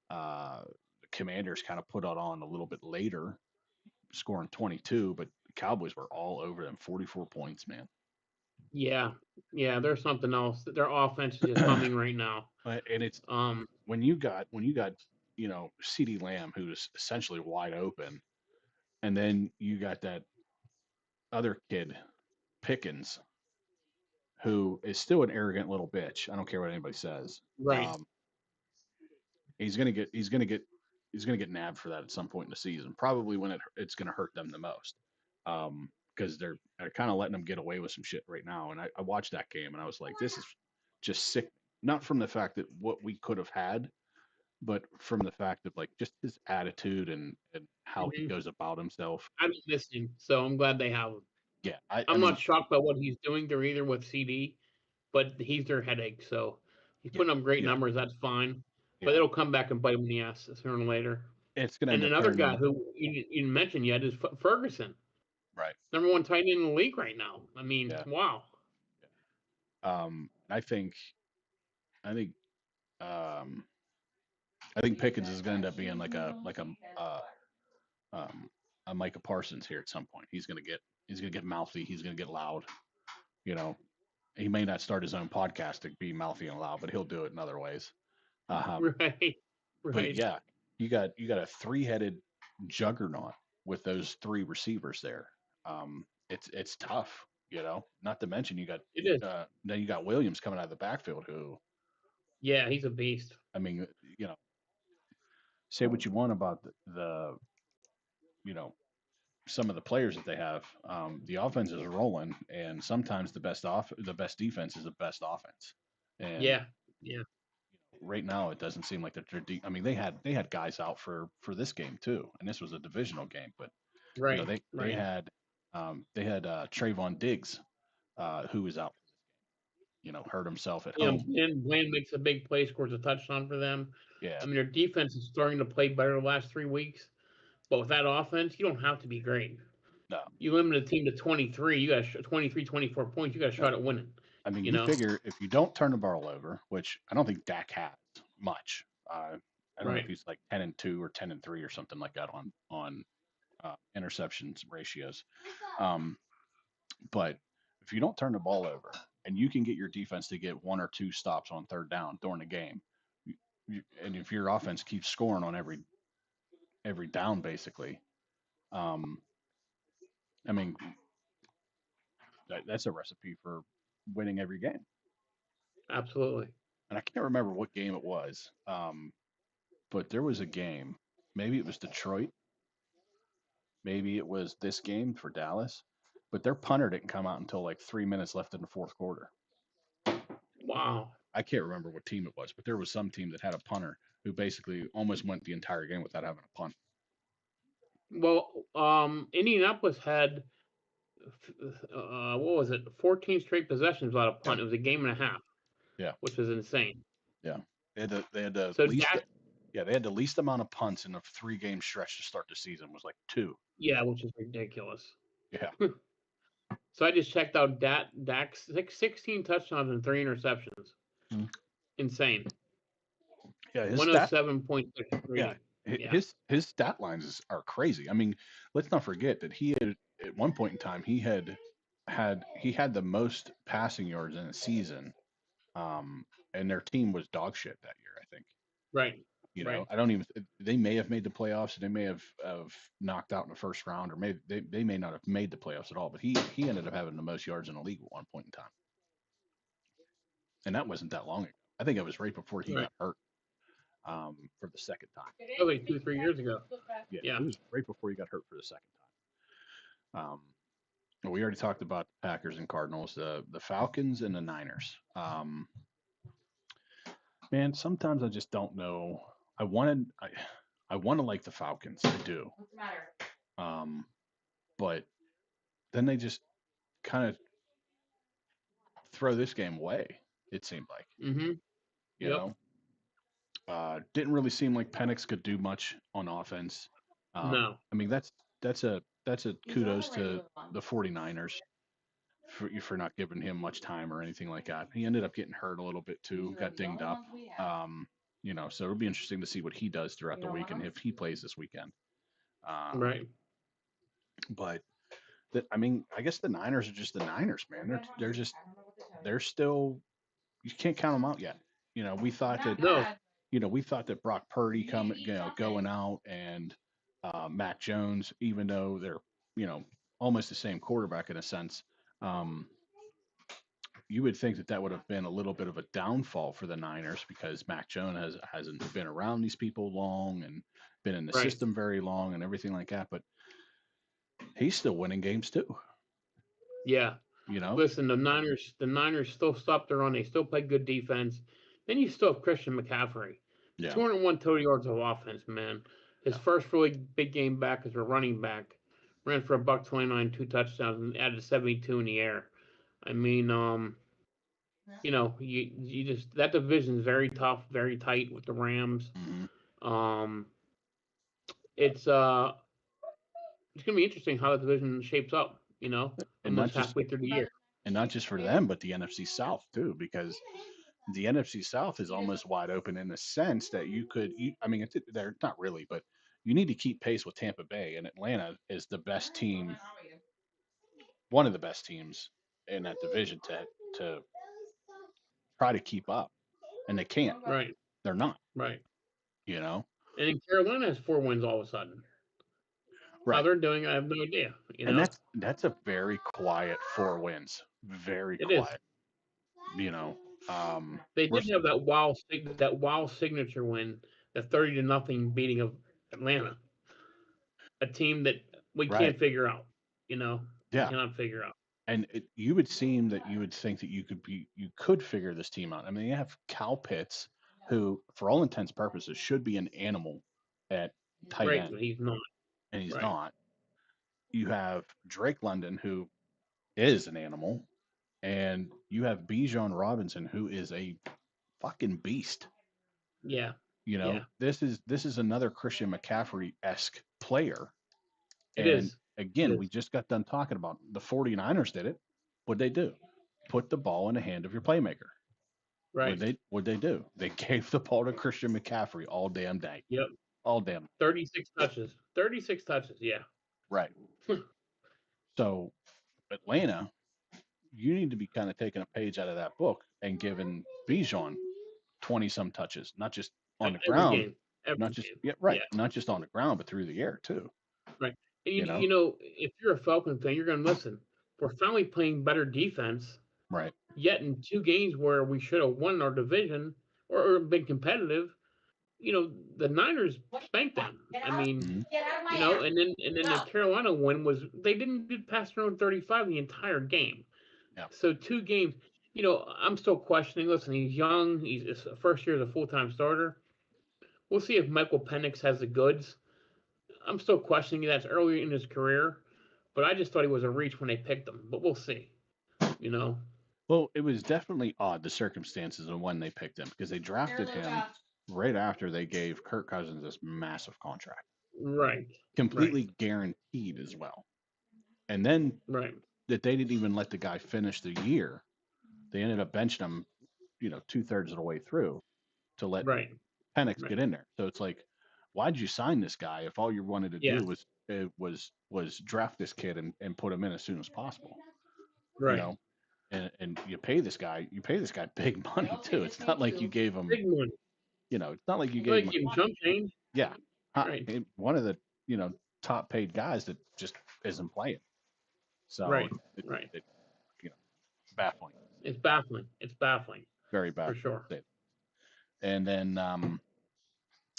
Speaker 1: The Commanders kind of put it on a little bit later, scoring 22, but the Cowboys were all over them, 44 points, man.
Speaker 2: Yeah, yeah. There's something else. Their offense is just humming right now.
Speaker 1: And it's
Speaker 2: Um,
Speaker 1: when you got CD Lamb, who's essentially wide open, and then you got that other kid Pickens, who is still an arrogant little bitch. I don't care what anybody says.
Speaker 2: right.
Speaker 1: Um, he's gonna get nabbed for that at some point in the season. Probably when it's gonna hurt them the most. Because they're kind of letting them get away with some shit right now. And I watched that game and I was like, this is just sick. Not from the fact that what we could have had, but from the fact of like just his attitude and how he
Speaker 2: Mhm.
Speaker 1: goes about himself.
Speaker 2: I don't miss him, so I'm glad they have him.
Speaker 1: Yeah, I
Speaker 2: I'm not
Speaker 1: mean,
Speaker 2: shocked by what he's doing there either with CD, but he's their headache. So he's
Speaker 1: yeah,
Speaker 2: putting up great
Speaker 1: yeah,
Speaker 2: numbers. That's fine, but
Speaker 1: yeah.
Speaker 2: it'll come back and bite him in the ass sooner or later.
Speaker 1: It's gonna
Speaker 2: And
Speaker 1: end up
Speaker 2: another
Speaker 1: tearing
Speaker 2: guy
Speaker 1: them
Speaker 2: who you didn't mention yet is Ferguson,
Speaker 1: right.
Speaker 2: #1 tight end in the league right now. I mean,
Speaker 1: Yeah.
Speaker 2: wow.
Speaker 1: I think um I think Pickens is gonna end up being uh, um a Micah Parsons here at some point. He's gonna get mouthy. He's gonna get loud. You know, he may not start his own podcast to be mouthy and loud, but he'll do it in other ways. Um,
Speaker 2: Right,
Speaker 1: but
Speaker 2: right.
Speaker 1: yeah, you got a three-headed juggernaut with those three receivers there. It's tough, you know. Not to mention
Speaker 2: It is.
Speaker 1: then you got Williams coming out of the backfield, who
Speaker 2: Yeah, he's a beast.
Speaker 1: I mean, you know, say what you want about the you know some of the players that they have. The offense is rolling, and sometimes the best defense is the best offense. And
Speaker 2: Yeah, yeah.
Speaker 1: right now, it doesn't seem like that they're deep. I mean, they had guys out for this game too, and this was a divisional game. But
Speaker 2: Right,
Speaker 1: they
Speaker 2: right.
Speaker 1: had Trayvon Diggs, who was out. Hurt himself at
Speaker 2: Yeah,
Speaker 1: home.
Speaker 2: Bland makes a big play, scores a touchdown for them.
Speaker 1: Yeah,
Speaker 2: I mean, their defense is starting to play better the last 3 weeks. But with that offense, you don't have to be great.
Speaker 1: no,
Speaker 2: You limit a team to 23, you got 23, 24 points, you got a
Speaker 1: no.
Speaker 2: shot at winning,
Speaker 1: I mean,
Speaker 2: you
Speaker 1: you
Speaker 2: know?
Speaker 1: figure if you don't turn the ball over, which I don't think Dak has much. I don't know if
Speaker 2: Right.
Speaker 1: he's like 10-2 or 10-3 or something like that on interceptions ratios. Um, but if you don't turn the ball over and you can get your defense to get one or two stops on third down during the game, and if your offense keeps scoring on every down, basically, um, I mean, that's a recipe for winning every game.
Speaker 2: Absolutely.
Speaker 1: And I can't remember what game it was, but there was a game. Maybe it was Detroit. Maybe it was this game for Dallas. But their punter didn't come out until like 3 minutes left in the fourth quarter.
Speaker 2: Wow.
Speaker 1: I can't remember what team it was, but there was some team that had a punter who basically almost went the entire game without having a punt.
Speaker 2: Well, Indianapolis had, what was it, 14 straight possessions without a
Speaker 1: Yeah,
Speaker 2: punt. It was a game and a half,
Speaker 1: yeah,
Speaker 2: which was insane.
Speaker 1: yeah. They had the
Speaker 2: So
Speaker 1: least.
Speaker 2: Dak,
Speaker 1: Yeah, they had the least amount of punts in a three-game stretch to start the season. Was like two.
Speaker 2: yeah, which is ridiculous.
Speaker 1: Yeah,
Speaker 2: So I just checked out Dak's 16 touchdowns and 3 interceptions.
Speaker 1: Mhm.
Speaker 2: Insane.
Speaker 1: yeah. His stat. Yeah,
Speaker 2: 107.63. Yeah.
Speaker 1: his stat lines are crazy. I mean, let's not forget that he had at one point in time he had the most passing yards in a season, and their team was dog shit that year. I think.
Speaker 2: Right. Right.
Speaker 1: I don't even. They may have made the playoffs. They may have knocked out in the first round, or maybe they may not have made the playoffs at all. But he ended up having the most yards in the league at one point in time, and that wasn't that long ago. I think it was right before he
Speaker 2: Right.
Speaker 1: got hurt, for the second time.
Speaker 2: Oh, like 2, 3 years ago.
Speaker 1: Yeah,
Speaker 2: Yeah.
Speaker 1: it was right before he got hurt for the second time. We already talked about the Packers and Cardinals, the Falcons and the Niners. Man, sometimes I just don't know. I I want to like the Falcons. I do. Um, but then they just kind of throw this game away. It seemed like,
Speaker 2: Mm-hmm.
Speaker 1: you
Speaker 2: Yep.
Speaker 1: know, didn't really seem like Penix could do much on offense.
Speaker 2: No.
Speaker 1: I mean, that's a kudos to the 49ers for not giving him much time or anything like that. He ended up getting hurt a little bit too, got dinged up. Um, so it'll be interesting to see what he does throughout the week and if he plays this weekend.
Speaker 2: Right.
Speaker 1: But I mean, I guess the Niners are just the Niners, man. They're still, you can't count them out yet. We thought that
Speaker 2: No.
Speaker 1: we thought that Brock Purdy going out and Mac Jones, even though they're almost the same quarterback in a sense. Um, you would think that would have been a little bit of a downfall for the Niners because Mac Jones hasn't been around these people long and been in the
Speaker 2: Right.
Speaker 1: system very long and everything like that. But he's still winning games too.
Speaker 2: Yeah.
Speaker 1: You know,
Speaker 2: Listen, the Niners still stopped the run. They still play good defense. Then you still have Christian McCaffrey.
Speaker 1: yeah,
Speaker 2: 201 total yards of offense, man. His
Speaker 1: yeah,
Speaker 2: first really big game back as a running back. Ran for $129, 2 touchdowns, and added 72 in the air. I mean, you just that division is very tough, very tight with the Rams.
Speaker 1: hmm
Speaker 2: Um, it's uh, it's gonna be interesting how the division shapes up.
Speaker 1: and not
Speaker 2: Almost
Speaker 1: just
Speaker 2: halfway through the year.
Speaker 1: for them, but the NFC South too, because the NFC South is almost wide open in the sense that I mean, they're not really, but you need to keep pace with Tampa Bay, and Atlanta is the best team, one of the best teams in that division to try to keep up, and they can't.
Speaker 2: Right,
Speaker 1: They're not.
Speaker 2: right.
Speaker 1: You know.
Speaker 2: And then Carolina has 4 wins all of a sudden. How
Speaker 1: Right.
Speaker 2: they're doing, I have no idea.
Speaker 1: And that's a very quiet 4 wins. Very
Speaker 2: It is.
Speaker 1: quiet. You know.
Speaker 2: They
Speaker 1: We're
Speaker 2: did have that wow signature win, the 30-0 beating of Atlanta, a team that we
Speaker 1: right.
Speaker 2: can't figure out. We
Speaker 1: Yeah.
Speaker 2: cannot figure out.
Speaker 1: And you would seem that you would think that you could figure this team out. I mean, you have Cal Pitts, who, for all intents and purposes, should be an animal at tight
Speaker 2: Right,
Speaker 1: end,
Speaker 2: but he's not.
Speaker 1: and he's
Speaker 2: Right.
Speaker 1: not. You have Drake London, who is an animal, and you have Bijan Robinson, who is a fucking beast.
Speaker 2: Yeah.
Speaker 1: You know,
Speaker 2: Yeah.
Speaker 1: this is another Christian McCaffrey esque player.
Speaker 2: It
Speaker 1: And
Speaker 2: is. It
Speaker 1: again, we
Speaker 2: is.
Speaker 1: just got done talking about the 49ers did it. What'd they do? Put the ball in the hand of your playmaker.
Speaker 2: Right.
Speaker 1: What'd they do? They gave the ball to Christian McCaffrey all damn day.
Speaker 2: Yep.
Speaker 1: All damn.
Speaker 2: 36 touches. 36 touches. Yeah.
Speaker 1: Right. So Atlanta, you need to be kind of taking a page out of that book and giving Bijan 20 some touches, not just on the
Speaker 2: Every
Speaker 1: ground,
Speaker 2: game. Every
Speaker 1: not just
Speaker 2: game.
Speaker 1: yeah, right,
Speaker 2: Yeah.
Speaker 1: not just on the ground, but through the air too.
Speaker 2: Right. And
Speaker 1: You know,
Speaker 2: if you're a Falcon fan, you're going to listen. We're finally playing better defense.
Speaker 1: right,
Speaker 2: Yet in 2 games where we should have won our division or been competitive, the Niners spanked them. I mean,
Speaker 1: hmm
Speaker 2: and then the Carolina win was they didn't get past their own 35 the entire game.
Speaker 1: yeah.
Speaker 2: So 2 games. I'm still questioning. Listen, he's young. He's his first year as a full-time starter. We'll see if Michael Penix has the goods. I'm still questioning that's early in his career, but I just thought he was a reach when they picked him. But we'll see. You know.
Speaker 1: Well, it was definitely odd the circumstances and when they picked him because they drafted him right after they gave Kirk Cousins this massive contract,
Speaker 2: Right. Right.
Speaker 1: completely guaranteed as well. And then
Speaker 2: Right.
Speaker 1: that they didn't even let the guy finish the year. They ended up benching him, 2/3 of the way through to let
Speaker 2: Right.
Speaker 1: Penix
Speaker 2: Right.
Speaker 1: get in there. So it's like, why'd you sign this guy if all you wanted to
Speaker 2: Yeah.
Speaker 1: do was draft this kid and put him in as soon as possible? You
Speaker 2: Right.
Speaker 1: know, and you pay this guy big money too. It's not like you gave him,
Speaker 2: Big one.
Speaker 1: it's not like you gave
Speaker 2: Like
Speaker 1: him,
Speaker 2: in jump change.
Speaker 1: yeah,
Speaker 2: Right.
Speaker 1: one of the top paid guys that just isn't playing. So
Speaker 2: Right. Right.
Speaker 1: you know baffling,
Speaker 2: It's baffling. It's baffling
Speaker 1: very
Speaker 2: for
Speaker 1: baffling.
Speaker 2: sure.
Speaker 1: And then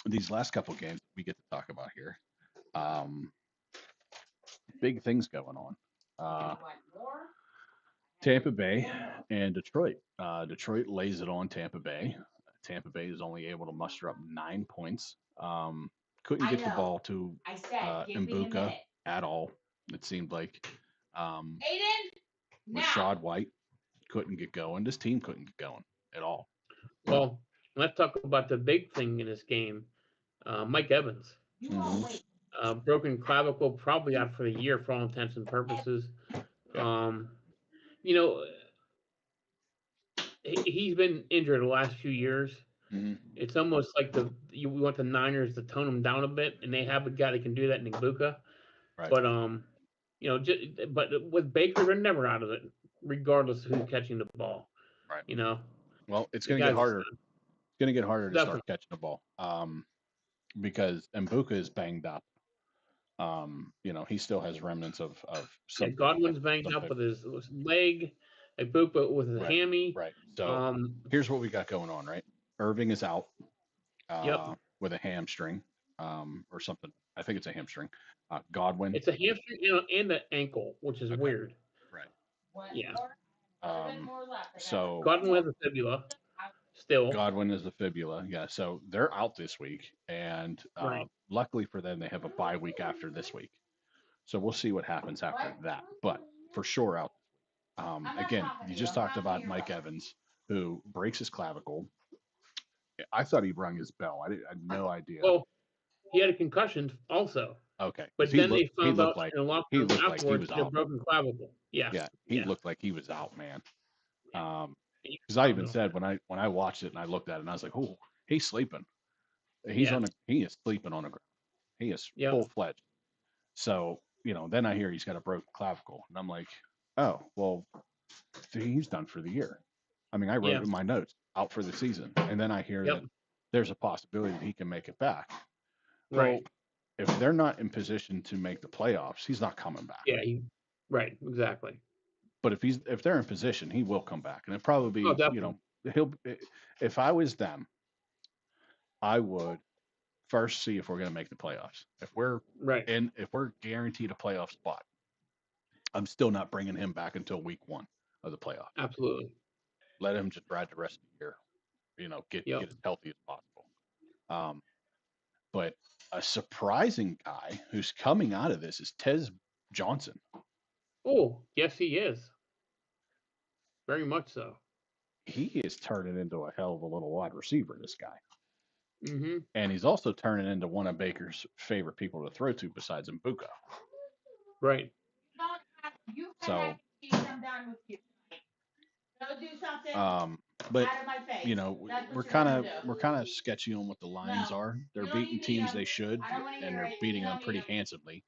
Speaker 1: these last couple games we get to talk about here, um, big things going on. Tampa Bay and Detroit. Detroit lays it on Tampa Bay. Tampa Bay is only able to muster up 9 points. couldn't get the ball to Mbuka at all. It seemed like Rashad White couldn't get going. This team couldn't get going at all.
Speaker 2: Well, let's talk about the big thing in this game. Mike Evans. Broken clavicle, probably out for the year for all intents and purposes.
Speaker 1: Yeah.
Speaker 2: You know, he's been injured the last few years.
Speaker 1: Mm-hmm.
Speaker 2: It's almost like we want the Niners to tone him down a bit, and they have a guy that can do that in Ibuka.
Speaker 1: Right.
Speaker 2: But but with Baker, they're never out of it, regardless of who's catching the ball.
Speaker 1: Right. Well, it's going to get harder. It's going to get harder to start catching the ball. Because Mbuka is banged up. He still has remnants of something.
Speaker 2: Godwin's banged up with his leg. Ibuka with his hammy.
Speaker 1: Right. So here's what we got going on. Right. Irving is out. With a hamstring. Or something. I think it's a hamstring. Godwin.
Speaker 2: It's a hamstring and an ankle, which is weird.
Speaker 1: Right.
Speaker 2: Yeah.
Speaker 1: So
Speaker 2: Godwin has a fibula. Still.
Speaker 1: Godwin is the fibula. Yeah. So they're out this week, and luckily for them, they have a bye week after this week. So we'll see what happens after that. But for sure out. Again, you just talked about Mike Evans, who breaks his clavicle. I thought he rung his bell. I had no idea.
Speaker 2: Well, he had a concussion also.
Speaker 1: Okay.
Speaker 2: But then they found out in a locker room afterwards
Speaker 1: he was
Speaker 2: a broken clavicle. Yeah.
Speaker 1: Yeah. He looked like he was out, man. Because I even said when I watched it and I looked at it and I was like, oh, he's sleeping. He is sleeping on the ground. He is full fledged. So, then I hear he's got a broken clavicle. And I'm like, oh, well, he's done for the year. I mean, I wrote in my notes, out for the season. And then I hear that there's a possibility that he can make it back.
Speaker 2: Right.
Speaker 1: Well, if they're not in position to make the playoffs, he's not coming back.
Speaker 2: Yeah, right, exactly.
Speaker 1: But if they're in position, he will come back. And it probably be, if I was them, I would first see if we're going to make the playoffs. If we're if we're guaranteed a playoff spot, I'm still not bringing him back until week 1 of the playoff.
Speaker 2: Absolutely.
Speaker 1: Let him just ride the rest of the year. Get as healthy as possible. But a surprising guy who's coming out of this is Tez Johnson.
Speaker 2: Oh, yes, he is. Very much so.
Speaker 1: He is turning into a hell of a little wide receiver, this guy.
Speaker 2: Mm-hmm.
Speaker 1: And he's also turning into one of Baker's favorite people to throw to besides Mbuka.
Speaker 2: Right.
Speaker 1: So, but we're kind of sketchy on what the lines are. They're beating teams they should, and they're beating them pretty handsomely.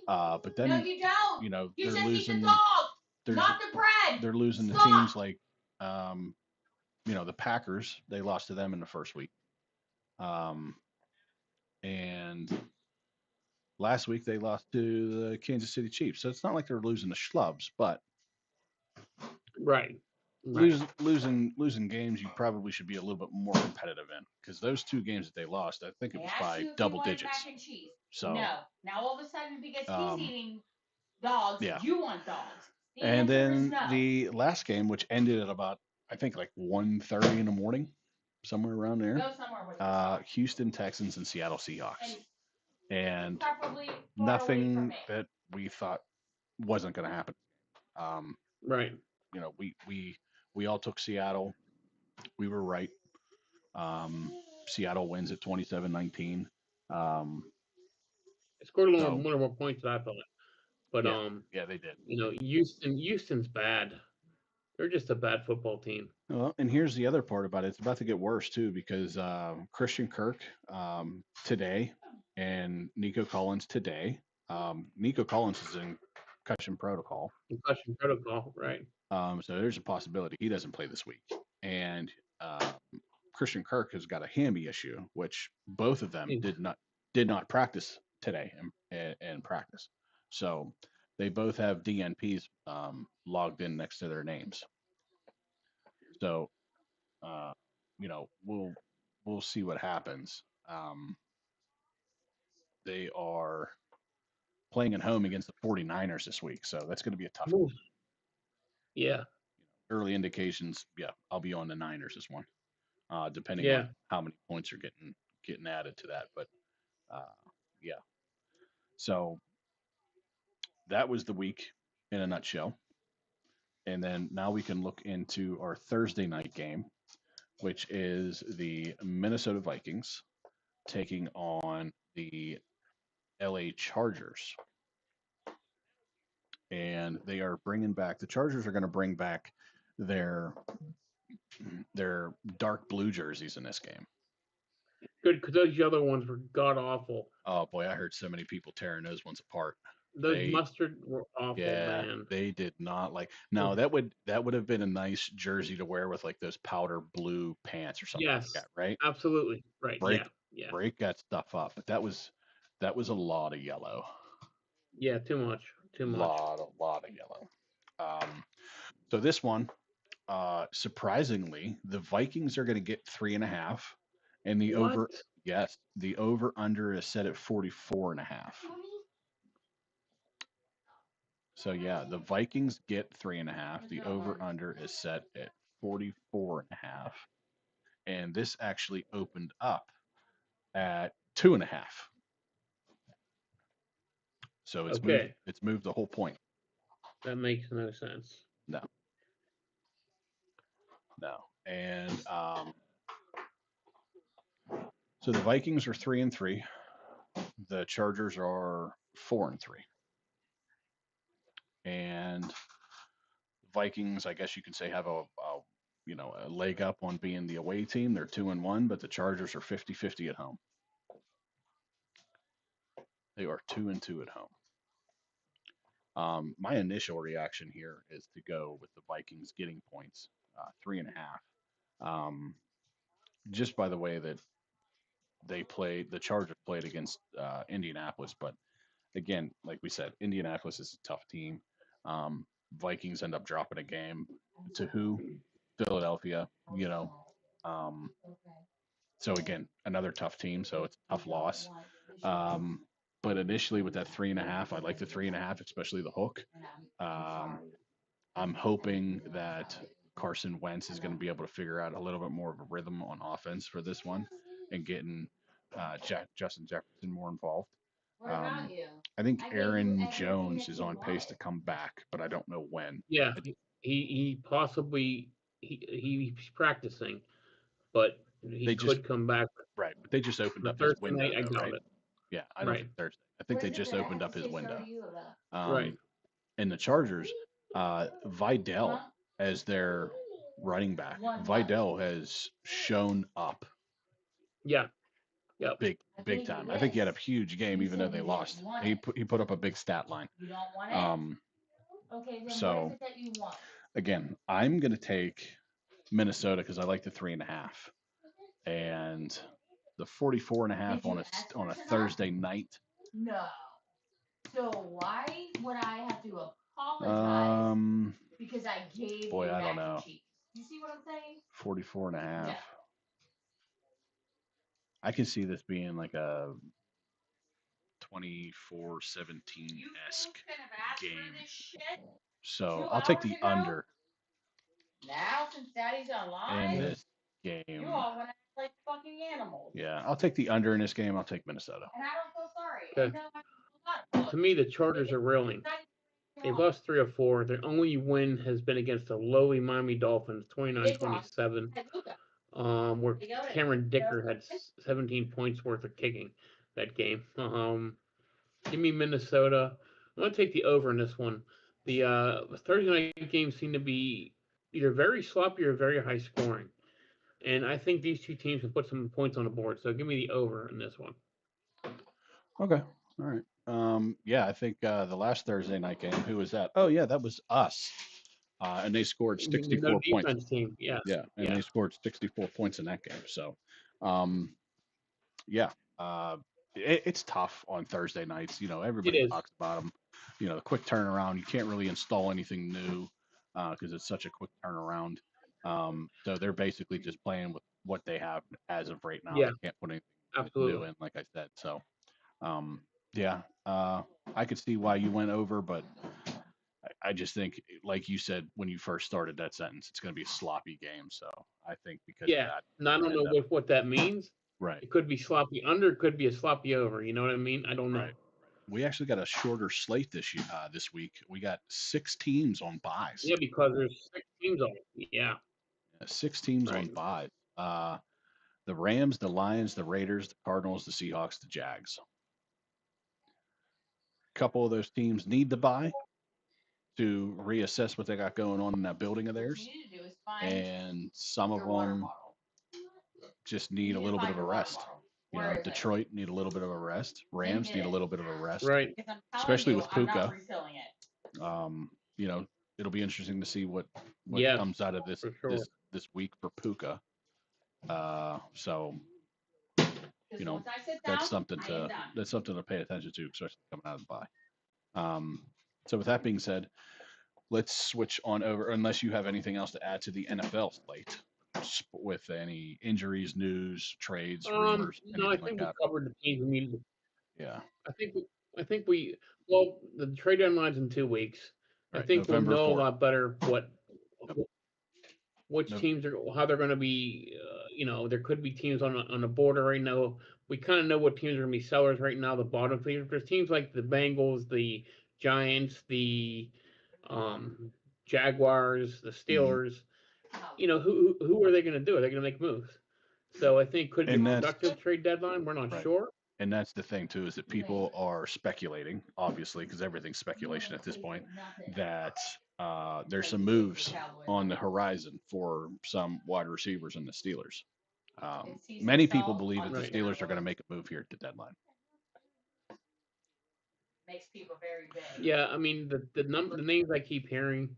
Speaker 1: But then they're losing. They're losing to teams like the Packers. They lost to them in the first week. And last week they lost to the Kansas City Chiefs. So it's not like they're losing the schlubs, but losing games you probably should be a little bit more competitive in, because those 2 games that they lost, I think it was by double digits. So
Speaker 3: now all of a sudden, because he's eating dogs, you want dogs.
Speaker 1: And then the last game, which ended at about, I think, like 1:30 in the morning, somewhere around there. Houston Texans and Seattle Seahawks. And nothing that we thought wasn't going to happen.
Speaker 2: Right.
Speaker 1: We all took Seattle. We were right. Seattle wins at 27-19.
Speaker 2: It scored a little more points than I thought. But
Speaker 1: yeah, they did.
Speaker 2: Houston's bad. They're just a bad football team.
Speaker 1: Well, and here's the other part about it. It's about to get worse too, because Christian Kirk today and Nico Collins today. Nico Collins is in concussion protocol.
Speaker 2: Concussion protocol, right?
Speaker 1: So there's a possibility he doesn't play this week. And Christian Kirk has got a hammy issue, which both of them did not practice today in practice. So they both have DNPs logged in next to their names. So we'll see what happens. They are playing at home against the 49ers this week, so that's going to be a tough one.
Speaker 2: Yeah.
Speaker 1: Early indications, I'll be on the Niners this one, depending on how many points are getting added to that. But Uh, yeah. So that was the week in a nutshell. And then now we can look into our Thursday night game, which is the Minnesota Vikings taking on the LA Chargers. And they are bringing back, the Chargers are going to bring back their their dark blue jerseys in this game.
Speaker 2: Good, because those other ones were god awful.
Speaker 1: Oh boy, I heard so many people tearing those ones apart.
Speaker 2: Those mustard were awful,
Speaker 1: Yeah,
Speaker 2: man.
Speaker 1: they did not like. Now that would have been a nice jersey to wear with like those powder blue pants or something like
Speaker 2: Yes,
Speaker 1: that, right?
Speaker 2: absolutely. Right.
Speaker 1: Break
Speaker 2: Yeah.
Speaker 1: break that stuff up. But that was a lot of yellow.
Speaker 2: Yeah, too much. Too much.
Speaker 1: Lot of yellow. So this one, surprisingly, the Vikings are going to get 3.5, and the
Speaker 2: What?
Speaker 1: over. Yes, the over under is set at 44.5. So yeah, the Vikings get 3.5. The over under is set at 44.5, and this actually opened up at 2.5. So it's moved the whole point.
Speaker 2: That makes no sense.
Speaker 1: No. And so the Vikings are 3-3. The Chargers are 4-3. And Vikings, I guess you could say, have a leg up on being the away team. They're 2-1, but the Chargers are 50-50 at home. They are 2-2 at home. My initial reaction here is to go with the Vikings getting points, 3.5. Just by the way that the Chargers played against Indianapolis, but again, like we said, Indianapolis is a tough team. Vikings end up dropping a game to who? Philadelphia, so again, another tough team, so it's a tough loss. But initially with that 3.5, I like the 3.5, especially the hook. I'm hoping that Carson Wentz is going to be able to figure out a little bit more of a rhythm on offense for this one and getting Justin Jefferson more involved. I think Aaron Jones is on pace to come back, but I don't know when.
Speaker 2: Yeah, he possibly he's practicing, but he could come back.
Speaker 1: Right, but they just opened up his
Speaker 2: Thursday
Speaker 1: window,
Speaker 2: night, I doubt
Speaker 1: right?
Speaker 2: it.
Speaker 1: Yeah, I don't think Thursday. I think they just opened up his window.
Speaker 2: Right.
Speaker 1: And the Chargers, Vidal as their running back. Vidal has shown up.
Speaker 2: Yeah. Yep.
Speaker 1: Big time. I think he had a huge game, even though they lost. He put up a big stat line. So again, I'm gonna take Minnesota because I like the 3.5, and the 44.5 on a Thursday night.
Speaker 3: No. So why would I have to apologize because I gave
Speaker 1: boy,
Speaker 3: you
Speaker 1: I don't
Speaker 3: mac and
Speaker 1: know.
Speaker 3: cheese? You see what I'm saying?
Speaker 1: 44.5.
Speaker 3: Yeah.
Speaker 1: I can see this being like a 24-17 esque game. So I'll take the under.
Speaker 3: Now, since Daddy's online,
Speaker 1: in this game.
Speaker 3: you all want to act like fucking animals.
Speaker 1: Yeah, I'll take the under in this game. I'll take Minnesota.
Speaker 3: And I don't feel sorry.
Speaker 2: Okay. To me, the Chargers are reeling. They've lost 3 or 4. Their only win has been against the lowly Miami Dolphins, 29-27. Where Cameron Dicker had 17 points worth of kicking that game. Give me Minnesota. I'm going to take the over in this one. The Thursday night games seem to be either very sloppy or very high scoring. And I think these two teams can put some points on the board. So give me the over in this one.
Speaker 1: Okay. All right. Yeah, I think the last Thursday night game, who was that? Oh, yeah, that was us. And they scored 64 points.
Speaker 2: Team. Yes.
Speaker 1: Yeah, and they scored 64 points in that game. So, yeah, it's tough on Thursday nights. Everybody talks about them. The quick turnaround. You can't really install anything new because it's such a quick turnaround. So they're basically just playing with what they have as of right now.
Speaker 2: Yeah.
Speaker 1: They can't put anything new in, like I said. So, yeah, I could see why you went over, but I just think, like you said when you first started that sentence, it's going to be a sloppy game. So I think because of that,
Speaker 2: and I don't know what that means,
Speaker 1: Right.
Speaker 2: It could be sloppy under, it could be a sloppy over. You know what I mean? I don't know.
Speaker 1: Right. We actually got a shorter slate this week. We got 6 teams on buys.
Speaker 2: Yeah, because there's 6 teams on it. Yeah.
Speaker 1: 6 teams on
Speaker 2: Right.
Speaker 1: buys. The Rams, the Lions, the Raiders, the Cardinals, the Seahawks, the Jags. A couple of those teams need to buy to reassess what they got going on in that building of
Speaker 3: What
Speaker 1: theirs,
Speaker 3: you need to do is find
Speaker 1: and some of
Speaker 3: your water
Speaker 1: them
Speaker 3: bottle.
Speaker 1: just
Speaker 3: You
Speaker 1: need a
Speaker 3: need to
Speaker 1: little bit
Speaker 3: find
Speaker 1: of a
Speaker 3: your water
Speaker 1: rest.
Speaker 3: bottle.
Speaker 1: You
Speaker 3: Where
Speaker 1: know,
Speaker 3: is it?
Speaker 1: Detroit need a little bit of a rest. Rams
Speaker 3: get
Speaker 1: need a
Speaker 3: it.
Speaker 1: little bit of a rest.
Speaker 2: Right.
Speaker 3: Because I'm telling
Speaker 1: Especially
Speaker 3: you,
Speaker 1: with
Speaker 3: I'm not
Speaker 1: Puka.
Speaker 3: refilling it.
Speaker 1: You know, it'll be interesting to see what
Speaker 2: Yes,
Speaker 1: comes out of this
Speaker 2: for sure.
Speaker 1: this week for Puka. So
Speaker 3: Because
Speaker 1: know,
Speaker 3: once I sit down,
Speaker 1: that's something
Speaker 3: I am
Speaker 1: to
Speaker 3: done.
Speaker 1: pay attention to, especially coming out of the bye. So with that being said, let's switch on over. Unless you have anything else to add to the NFL slate with any injuries, news, trades, rumors,
Speaker 2: No, I
Speaker 1: anything like
Speaker 2: think we
Speaker 1: that.
Speaker 2: covered the teams we needed.
Speaker 1: Yeah.
Speaker 2: I think we well the trade deadline's in 2 weeks. I
Speaker 1: Right.
Speaker 2: think
Speaker 1: November
Speaker 2: we'll know
Speaker 1: 4th.
Speaker 2: a lot better
Speaker 1: Yep.
Speaker 2: which
Speaker 1: Nope.
Speaker 2: teams are how they're going to be. You know, there could be teams on the border right now. We kind of know what teams are going to be sellers right now. The bottom teams, there's teams like the Bengals, the Giants, the Jaguars, the Steelers. You know, who are they going to do? Are they going to make moves? So I think could be a productive trade deadline. We're not sure.
Speaker 1: And that's the thing too, is that people are speculating, obviously, because everything's speculation at this point, that there's some moves on the horizon for some wide receivers in the Steelers. Many people believe that the Steelers are going to make a move here at the deadline.
Speaker 3: Makes people very big.
Speaker 2: Yeah, I mean the names I keep hearing.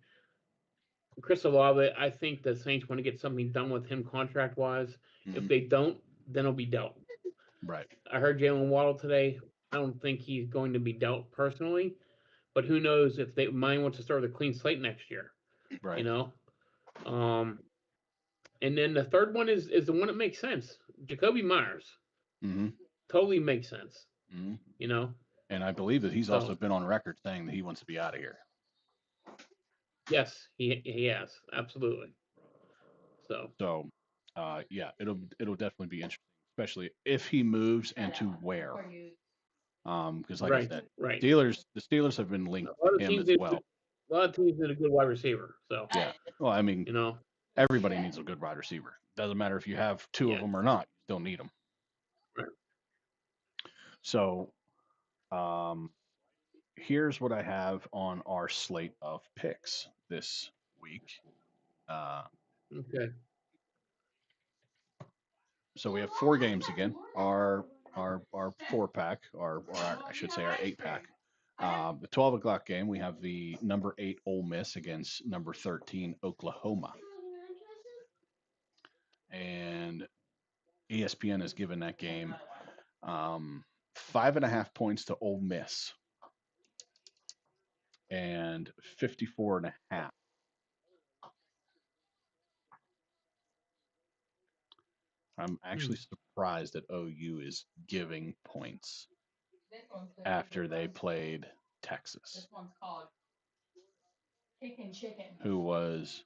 Speaker 2: Chris Olave, I think the Saints want to get something done with him contract wise. If they don't, then he'll be dealt.
Speaker 1: Right.
Speaker 2: I heard Jalen Waddle today. I don't think he's going to be dealt personally, but who knows if they Miami wants to start with a clean slate next year.
Speaker 1: Right.
Speaker 2: You know. And then the third one is the one that makes sense. Jacoby Myers. Totally makes sense. You know.
Speaker 1: And I believe that he's also been on record saying that he wants to be out of here.
Speaker 2: Yes, he has, absolutely.
Speaker 1: So, yeah, it'll definitely be interesting, especially if he moves and to where. Because like I said, the Steelers have been linked to him as well.
Speaker 2: A lot of teams need a good wide receiver. So
Speaker 1: yeah, well, I mean,
Speaker 2: you know,
Speaker 1: everybody needs a good wide receiver. Doesn't matter if you have 2 of them or not, you still need them.
Speaker 2: Right.
Speaker 1: So, here's what I have on our slate of picks this week.
Speaker 2: Okay.
Speaker 1: So we have 4 games again. Our 4-pack, or I should say our 8-pack. The 12 o'clock game, we have the number 8 Ole Miss against number 13 Oklahoma. And ESPN has given that game 5.5 points to Ole Miss and 54.5. I'm actually surprised that OU is giving points after they played Texas.
Speaker 3: This one's called Chicken.
Speaker 1: Who was,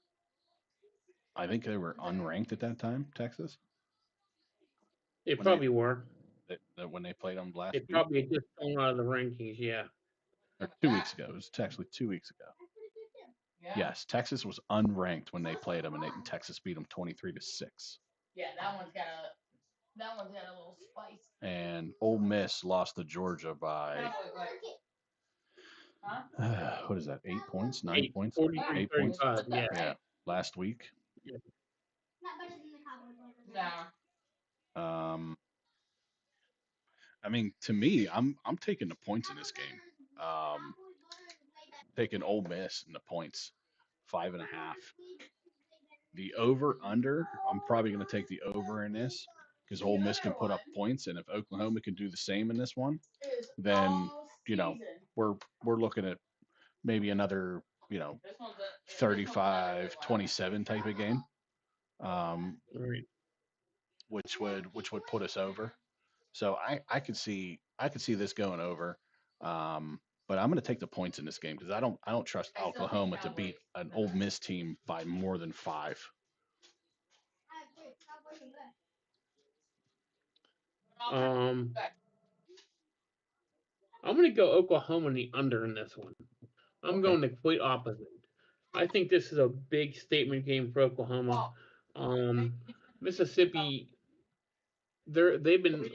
Speaker 1: I think they were unranked at that time, Texas.
Speaker 2: They probably were.
Speaker 1: When they played them last week.
Speaker 2: They probably just gone out of the rankings, yeah.
Speaker 1: Or 2 weeks ago. It was actually 2 weeks ago.
Speaker 3: Yeah.
Speaker 1: Yes, Texas was unranked when they played them, and Texas beat them 23-6.
Speaker 3: Yeah, that one's got a little spice.
Speaker 1: And Ole Miss lost to Georgia by what is that? 8 points? 9 points? 8 points?
Speaker 2: Yeah.
Speaker 1: Last week.
Speaker 2: Yeah.
Speaker 3: No.
Speaker 1: I mean, to me, I'm taking the points in this game. Taking Ole Miss and the points, 5.5. The over under, I'm probably going to take the over in this because Ole Miss can put up points, and if Oklahoma can do the same in this one, then we're looking at maybe another 35-27 type of game, which would put us over. So I could see this going over, but I'm going to take the points in this game because I don't trust Oklahoma to beat an Ole Miss team by more than 5.
Speaker 2: Um, I'm going to go Oklahoma in the under in this one. I'm
Speaker 1: Okay.
Speaker 2: going the complete opposite. I think this is a big statement game for Oklahoma. Mississippi, they've been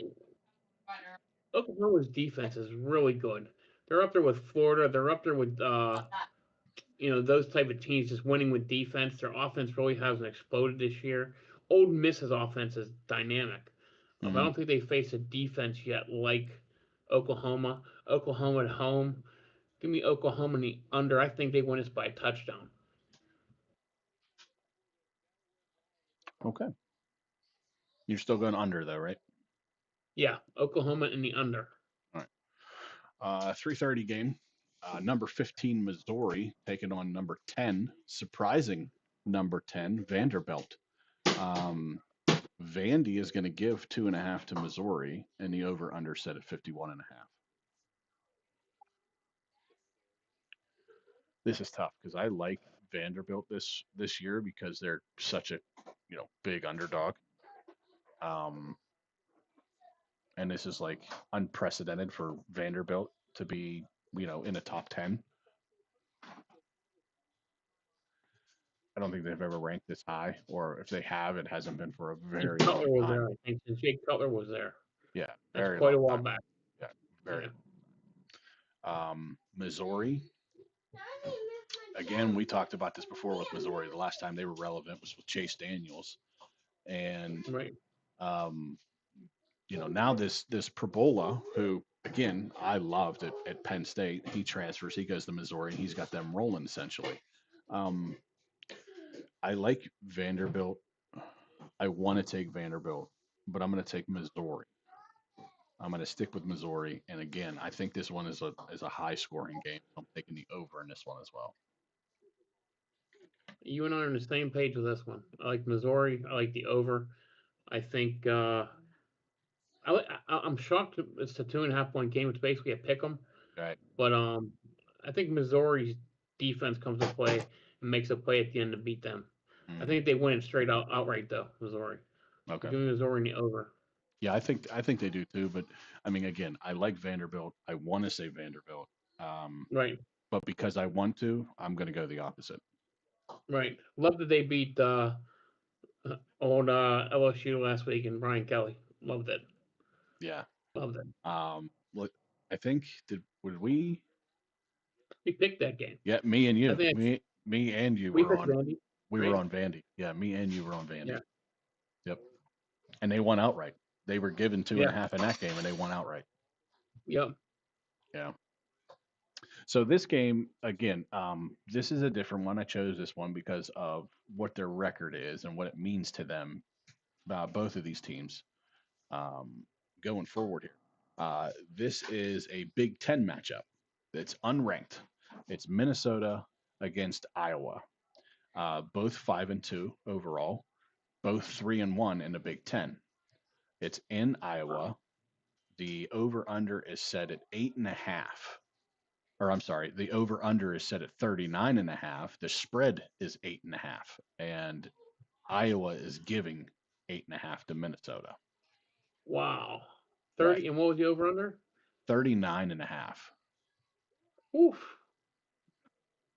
Speaker 2: Oklahoma's defense is really good. They're up there with Florida. They're up there with those type of teams just winning with defense. Their offense really hasn't exploded this year. Old Miss's offense is dynamic. But I
Speaker 1: Mm-hmm.
Speaker 2: don't think they faced a defense yet like Oklahoma. Oklahoma at home. Give me Oklahoma in the under. I think they win this by a touchdown.
Speaker 1: Okay. You're still going under though, right?
Speaker 2: Yeah, Oklahoma in the under.
Speaker 1: All right. 3:30 game. Number 15 Missouri taking on number 10, surprising number 10 Vanderbilt. Vandy is going to give 2.5 to Missouri, and the over under set at 51.5. This is tough because I like Vanderbilt this year because they're such a big underdog. And this is like unprecedented for Vanderbilt to be in the top 10. I don't think they've ever ranked this high, or if they have, it hasn't been for a very long
Speaker 2: Cutler was
Speaker 1: time.
Speaker 2: there, I think, since Jake Cutler was there.
Speaker 1: Yeah,
Speaker 2: That's
Speaker 1: very
Speaker 2: quite a
Speaker 1: long
Speaker 2: while
Speaker 1: time.
Speaker 2: back.
Speaker 1: Yeah, very. Missouri. Again, we talked about this before with Missouri. The last time they were relevant was with Chase Daniels, and
Speaker 2: Right.
Speaker 1: now this Perbola, who again I loved at Penn State, he transfers, he goes to Missouri, and he's got them rolling essentially. I like Vanderbilt. I want to take Vanderbilt, but I'm going to take Missouri. I'm going to stick with Missouri, and again, I think this one is a high scoring game. I'm taking the over in this one as well.
Speaker 2: You and I are on the same page with this one. I like Missouri. I like the over. I think I'm shocked it's a 2.5 point game. It's basically a pick 'em.
Speaker 1: Right.
Speaker 2: But I think Missouri's defense comes to play and makes a play at the end to beat them. I think they win it straight outright though. Missouri.
Speaker 1: Okay.
Speaker 2: Give me Missouri in the over.
Speaker 1: Yeah, I think they do too. But I mean, again, I like Vanderbilt. I want to say Vanderbilt.
Speaker 2: Right.
Speaker 1: But because I want to, I'm going to go the opposite.
Speaker 2: Right. Love that they beat old LSU last week and Brian Kelly. Loved it.
Speaker 1: Yeah.
Speaker 2: Loved it.
Speaker 1: Look, I think would we?
Speaker 2: We picked that game.
Speaker 1: Yeah, me and you.
Speaker 2: I think
Speaker 1: Me and you
Speaker 2: we
Speaker 1: were
Speaker 2: picked
Speaker 1: on.
Speaker 2: Vandy.
Speaker 1: We
Speaker 2: Right.
Speaker 1: were on Vandy. Yeah, me and you were on Vandy.
Speaker 2: Yeah.
Speaker 1: Yep. And they won outright. They were given 2.5 in that game, and they won outright.
Speaker 2: Yep.
Speaker 1: Yeah. So this game, again, this is a different one. I chose this one because of what their record is and what it means to them, both of these teams, going forward here. This is a Big Ten matchup. It's unranked. It's Minnesota against Iowa. Both 5-2 overall, both 3-1 in the Big Ten. It's in Iowa. The over/under is set at 8.5. Or I'm sorry, the over/under is set at 39.5. The spread is 8.5, and Iowa is giving 8.5 to Minnesota.
Speaker 2: Wow. 30
Speaker 1: Right.
Speaker 2: and what was the over under?
Speaker 1: 39.5.
Speaker 2: Oof.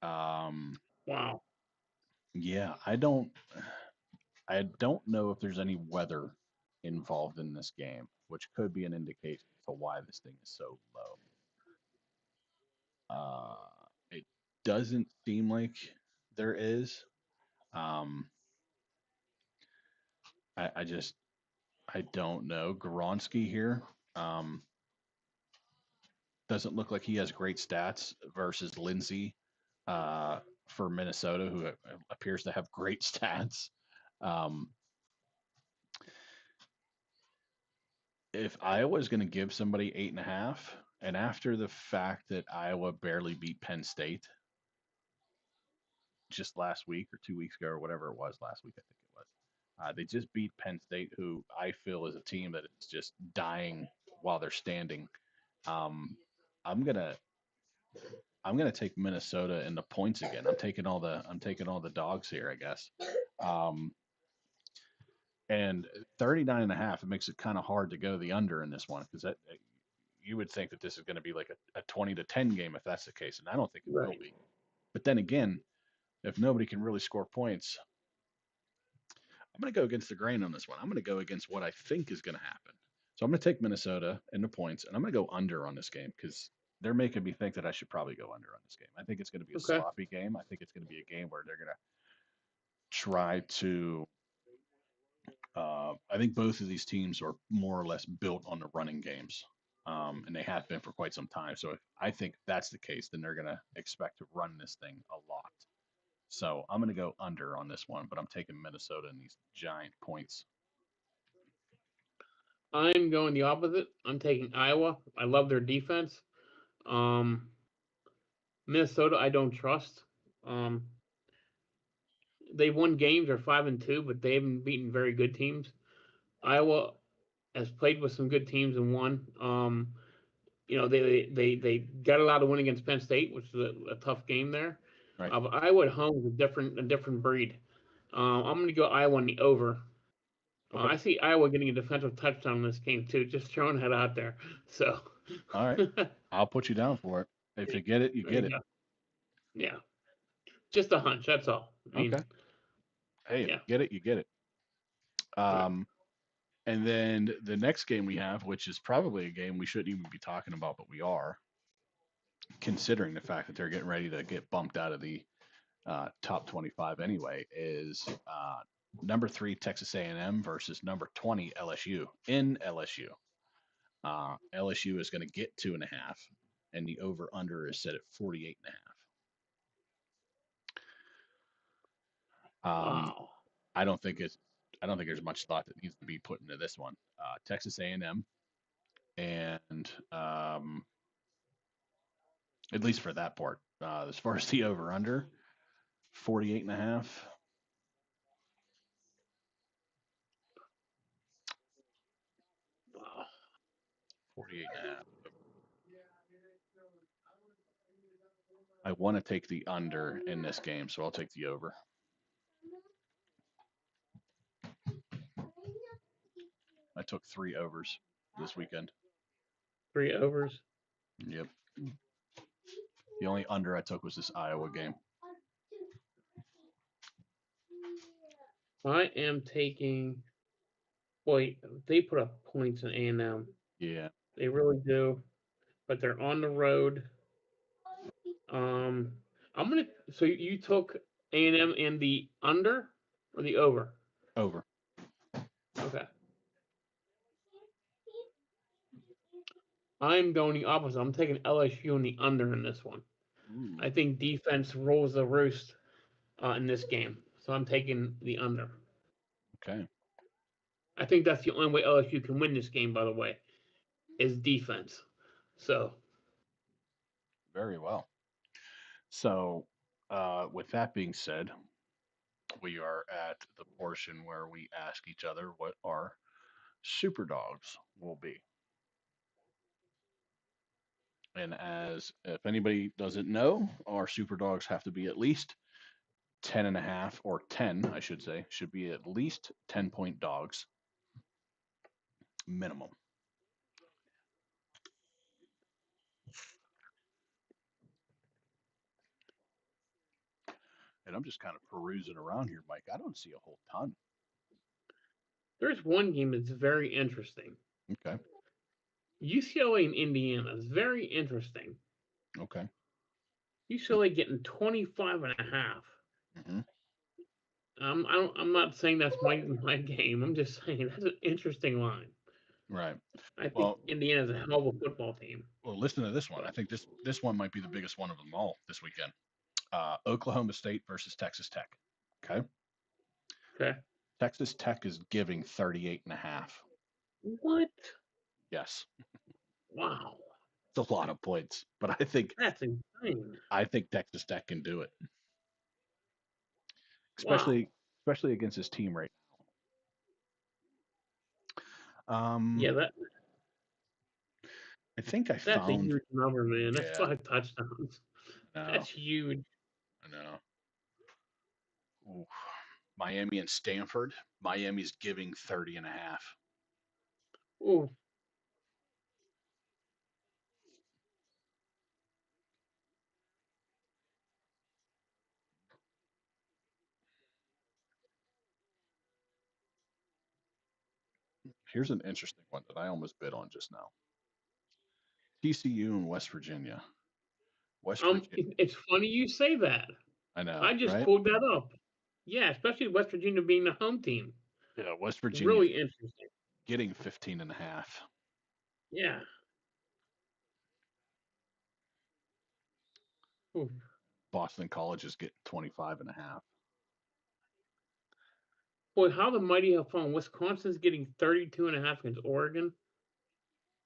Speaker 1: Wow. Yeah, I don't know if there's any weather involved in this game, which could be an indication to why this thing is so low. It doesn't seem like there is. I don't know. Goronski here doesn't look like he has great stats versus Lindsey for Minnesota, who appears to have great stats. If Iowa is going to give somebody 8.5, and after the fact that Iowa barely beat Penn State just last week or 2 weeks ago or whatever it was, last week I think it was, they just beat Penn State, who I feel is a team that is just dying while they're standing. I'm gonna take Minnesota in the points again. I'm taking all the dogs here, I guess. And 39.5, it makes it kind of hard to go the under in this one because that you would think that this is going to be like a 20-10 game if that's the case, and I don't think it will be. But then again, if nobody can really score points, I'm going to go against the grain on this one. I'm going to go against what I think is going to happen. So I'm going to take Minnesota in the points, and I'm going to go under on this game because they're making me think that I should probably go under on this game. I think it's going to be a sloppy game. I think it's going to be a game where they're going to try to. I think both of these teams are more or less built on the running games, and they have been for quite some time. So if I think that's the case, then they're going to expect to run this thing a lot. So I'm going to go under on this one, but I'm taking Minnesota in these giant points.
Speaker 2: I'm going the opposite. I'm taking Iowa. I love their defense. Minnesota, I don't trust. They've won games, they're 5-2, but they haven't beaten very good teams. Iowa has played with some good teams and won. They got a lot of win against Penn State, which is a tough game there.
Speaker 1: Right.
Speaker 2: Iowa at home is a different breed. I'm going to go Iowa on the over.
Speaker 1: Okay.
Speaker 2: I see Iowa getting a defensive touchdown in this game too. Just throwing that out there. So.
Speaker 1: All right, I'll put you down for it. If you get it, you get it.
Speaker 2: Yeah. Just a hunch. That's all.
Speaker 1: Okay. Hey, if you get it, you get it. And then the next game we have, which is probably a game we shouldn't even be talking about, but we are, considering the fact that they're getting ready to get bumped out of the top 25 anyway, is number 3 Texas A&M versus number 20 LSU in LSU. LSU is going to get 2.5, and the over/under is set at 48.5.
Speaker 2: Wow.
Speaker 1: I don't think there's much thought that needs to be put into this one. Texas A&M, and at least for that part, as far as the over/under, 48.5.
Speaker 2: Wow.
Speaker 1: 48.5. I want to take the under in this game, so I'll take the over. I took 3 overs this weekend.
Speaker 2: 3 overs?
Speaker 1: Yep. The only under I took was this Iowa game.
Speaker 2: I am taking. Boy, they put up points in A&M.
Speaker 1: Yeah.
Speaker 2: They really do. But they're on the road. So you took A&M in the under or the over?
Speaker 1: Over.
Speaker 2: Okay. I'm going the opposite. I'm taking LSU in the under in this one.
Speaker 1: Ooh.
Speaker 2: I think defense rolls the roost in this game. So I'm taking the under.
Speaker 1: Okay.
Speaker 2: I think that's the only way LSU can win this game, by the way, is defense. So.
Speaker 1: Very well. So, with that being said, we are at the portion where we ask each other what our super dogs will be. And if anybody doesn't know, our super dogs have to be at least 10.5 or 10, I should say, should be at least 10-point dogs minimum. And I'm just kind of perusing around here, Mike. I don't see a whole ton.
Speaker 2: There's one game that's very interesting.
Speaker 1: Okay.
Speaker 2: UCLA and Indiana is very interesting.
Speaker 1: Okay.
Speaker 2: UCLA getting 25.5.
Speaker 1: Mm-hmm.
Speaker 2: I'm not saying that's my game. I'm just saying that's an interesting line.
Speaker 1: Right.
Speaker 2: I think Indiana's a hell of a football team.
Speaker 1: Well, listen to this one. I think this one might be the biggest one of them all this weekend. Oklahoma State versus Texas Tech. Okay.
Speaker 2: Okay.
Speaker 1: Texas Tech is giving 38.5.
Speaker 2: What?
Speaker 1: Yes.
Speaker 2: Wow.
Speaker 1: It's a lot of points, but I think
Speaker 2: that's insane.
Speaker 1: I think Texas Tech can do it, especially against his team right now.
Speaker 2: Yeah,
Speaker 1: I think
Speaker 2: that's
Speaker 1: found
Speaker 2: a huge number, man. That's 5 touchdowns.
Speaker 1: No.
Speaker 2: That's huge.
Speaker 1: I know. Ooh. Miami and Stanford. Miami's giving 30.5.
Speaker 2: Ooh,
Speaker 1: Here's an interesting one that I almost bid on just now. TCU and West Virginia. West Virginia.
Speaker 2: it's funny you say that.
Speaker 1: I know,
Speaker 2: I just
Speaker 1: right?
Speaker 2: pulled that up. Yeah, especially West Virginia being the home team.
Speaker 1: Yeah, West Virginia
Speaker 2: Really interesting.
Speaker 1: getting 15.5.
Speaker 2: Yeah. Ooh.
Speaker 1: Boston College is getting 25.5.
Speaker 2: Boy, how the mighty have fallen. Wisconsin's getting 32.5 against Oregon.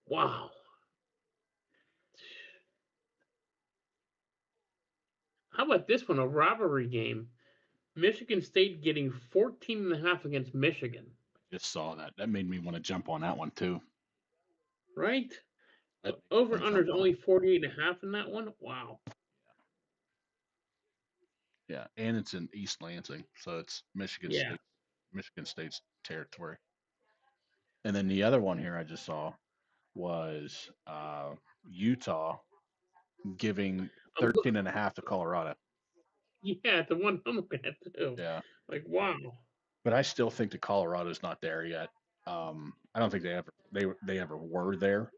Speaker 2: Wow. How about this one? A rivalry game. Michigan State getting 14.5 against Michigan.
Speaker 1: Just saw that. That made me want to jump on that one too.
Speaker 2: Right?
Speaker 1: That
Speaker 2: Over
Speaker 1: made me
Speaker 2: under
Speaker 1: jump
Speaker 2: is
Speaker 1: on
Speaker 2: only
Speaker 1: it.
Speaker 2: 48.5 in that one. Wow.
Speaker 1: Yeah, and it's in East Lansing, so it's
Speaker 2: Yeah.
Speaker 1: Michigan State's territory. And then the other one here I just saw was Utah giving
Speaker 2: I'm look,
Speaker 1: 13.5 to Colorado.
Speaker 2: yeah, the one I'm looking at too.
Speaker 1: Yeah,
Speaker 2: Like, wow.
Speaker 1: but I still think that Colorado's not there yet. I don't think they ever were there,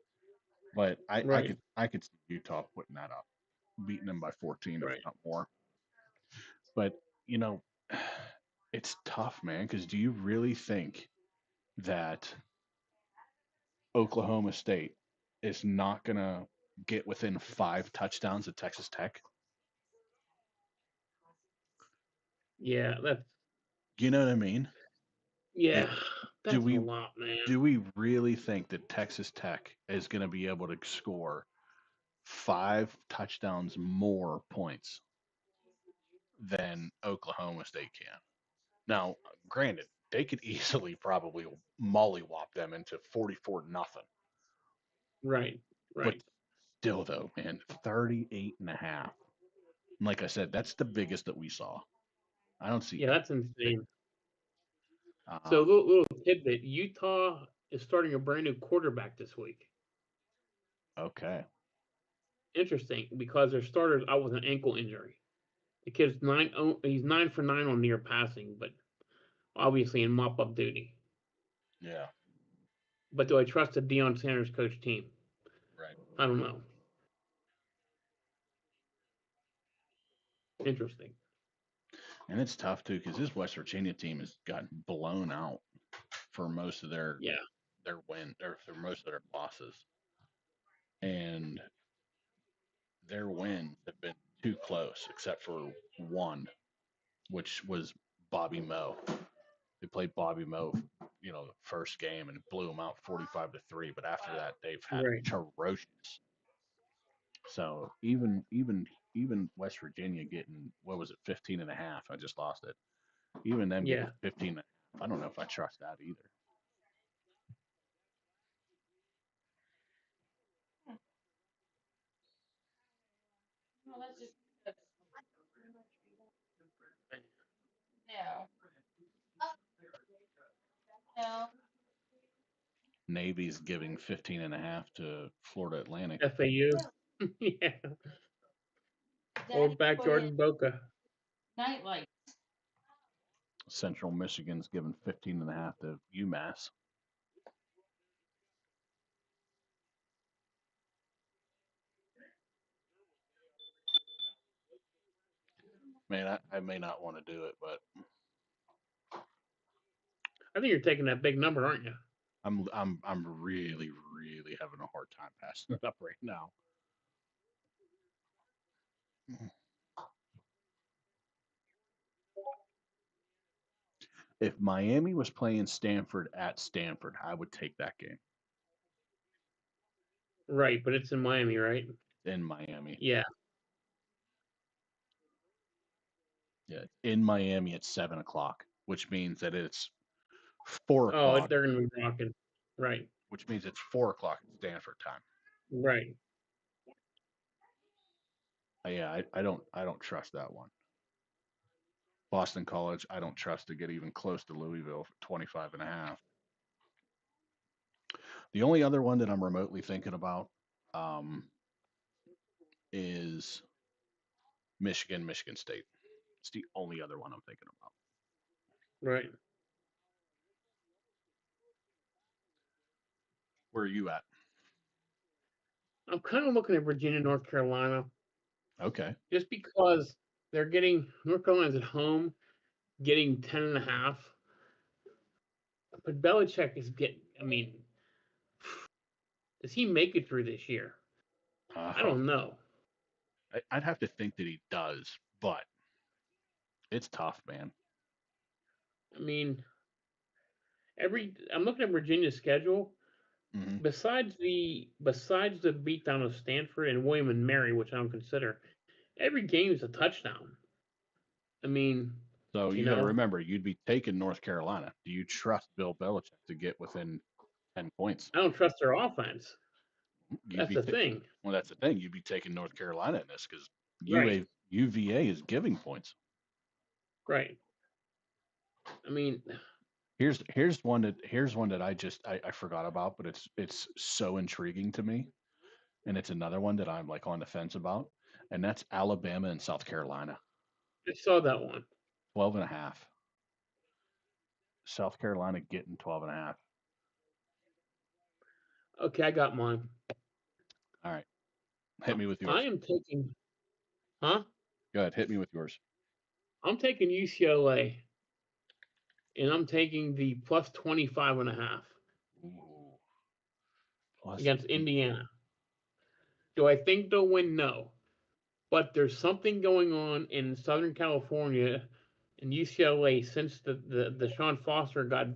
Speaker 1: but
Speaker 2: Right.
Speaker 1: I could see Utah putting that up, beating them by 14 if
Speaker 2: Right.
Speaker 1: not more. But you know, it's tough, man. Because do you really think that Oklahoma State is not gonna get within 5 touchdowns of Texas Tech?
Speaker 2: Yeah, that's
Speaker 1: You know what I mean?
Speaker 2: yeah,
Speaker 1: Like, do
Speaker 2: that's a
Speaker 1: we
Speaker 2: lot, man.
Speaker 1: do we really think that Texas Tech is going to be able to score 5 touchdowns more points than Oklahoma State can? Now, granted, they could easily probably mollywop them into 44-0.
Speaker 2: Right.
Speaker 1: But
Speaker 2: Right.
Speaker 1: still, though, man, 38.5. Like I said, that's the biggest that we saw. I don't see
Speaker 2: Yeah,
Speaker 1: any
Speaker 2: that's insane. So,
Speaker 1: Um,
Speaker 2: little tidbit: Utah is starting a brand new quarterback this week.
Speaker 1: okay.
Speaker 2: Interesting, because their starter's out with an ankle injury. The kid's he's 9 for 9 on near passing, but obviously in mop up duty.
Speaker 1: Yeah.
Speaker 2: But do I trust the Deion Sanders coach team?
Speaker 1: Right.
Speaker 2: I don't know. Interesting.
Speaker 1: And it's tough too because this West Virginia team has gotten blown out for most of
Speaker 2: Yeah.
Speaker 1: their win or for most of their losses, and their wins have been too close except for one, which was Bobby Moe. They played Bobby Moe, the first game and blew them out 45-3. But after that, they've had
Speaker 2: Right.
Speaker 1: atrocious. So even West Virginia getting what was it 15.5? I just lost it. Even them getting
Speaker 2: Yeah.
Speaker 1: 15. I don't know if I trust that either.
Speaker 3: Well, that's just no, no.
Speaker 1: Navy's giving 15.5 to Florida Atlantic.
Speaker 2: FAU. Yeah. Or
Speaker 3: Daddy
Speaker 2: back
Speaker 3: put in
Speaker 2: Jordan Boca.
Speaker 3: nightlight.
Speaker 1: Central Michigan's giving 15.5 to UMass. Man, I may not want to do it, but
Speaker 2: I think you're taking that big number, aren't you?
Speaker 1: I'm really having a hard time passing it up right now. If Miami was playing Stanford at Stanford, I would take that game
Speaker 2: Right, but it's in Miami, right?
Speaker 1: in Miami.
Speaker 2: Yeah.
Speaker 1: Yeah, in Miami at 7 o'clock, which means that it's 4 o'clock,
Speaker 2: They're gonna be rocking. Right.
Speaker 1: which means it's 4 o'clock at Stanford time.
Speaker 2: Right.
Speaker 1: Yeah, I don't trust that one. Boston College, I don't trust to get even close to Louisville for 25.5. The only other one that I'm remotely thinking about um, is Michigan State. It's the only other one I'm thinking about.
Speaker 2: Right.
Speaker 1: Where are you at?
Speaker 2: I'm kind of looking at Virginia, North Carolina,
Speaker 1: Okay.
Speaker 2: just because they're getting North Carolina's at home, getting 10.5. But Belichick is getting. I mean, does he make it through this year? I don't know.
Speaker 1: I'd have to think that he does, but it's tough, man.
Speaker 2: I mean, I'm looking at Virginia's schedule.
Speaker 1: Mm-hmm.
Speaker 2: Besides the beatdown of Stanford and William and Mary, which I don't consider, every game is a touchdown. I mean,
Speaker 1: so you got to remember, you'd be taking North Carolina. Do you trust Bill Belichick to get within 10 points?
Speaker 2: I don't trust their offense. That's the thing.
Speaker 1: Well, that's the thing. You'd be taking North Carolina in this because
Speaker 2: Right.
Speaker 1: UVA is giving points.
Speaker 2: Right. I mean,
Speaker 1: here's one that I forgot about, but it's so intriguing to me, and it's another one that I'm like on the fence about, and that's Alabama and South Carolina.
Speaker 2: I saw that one.
Speaker 1: 12.5. South Carolina getting 12.5.
Speaker 2: Okay, I got mine.
Speaker 1: All right, hit me with yours.
Speaker 2: I am taking. Huh?
Speaker 1: Go ahead, hit me with yours.
Speaker 2: I'm taking UCLA, and I'm taking the plus 25.5 against Indiana. Do I think they'll win? No. But there's something going on in Southern California and UCLA since the Sean Foster got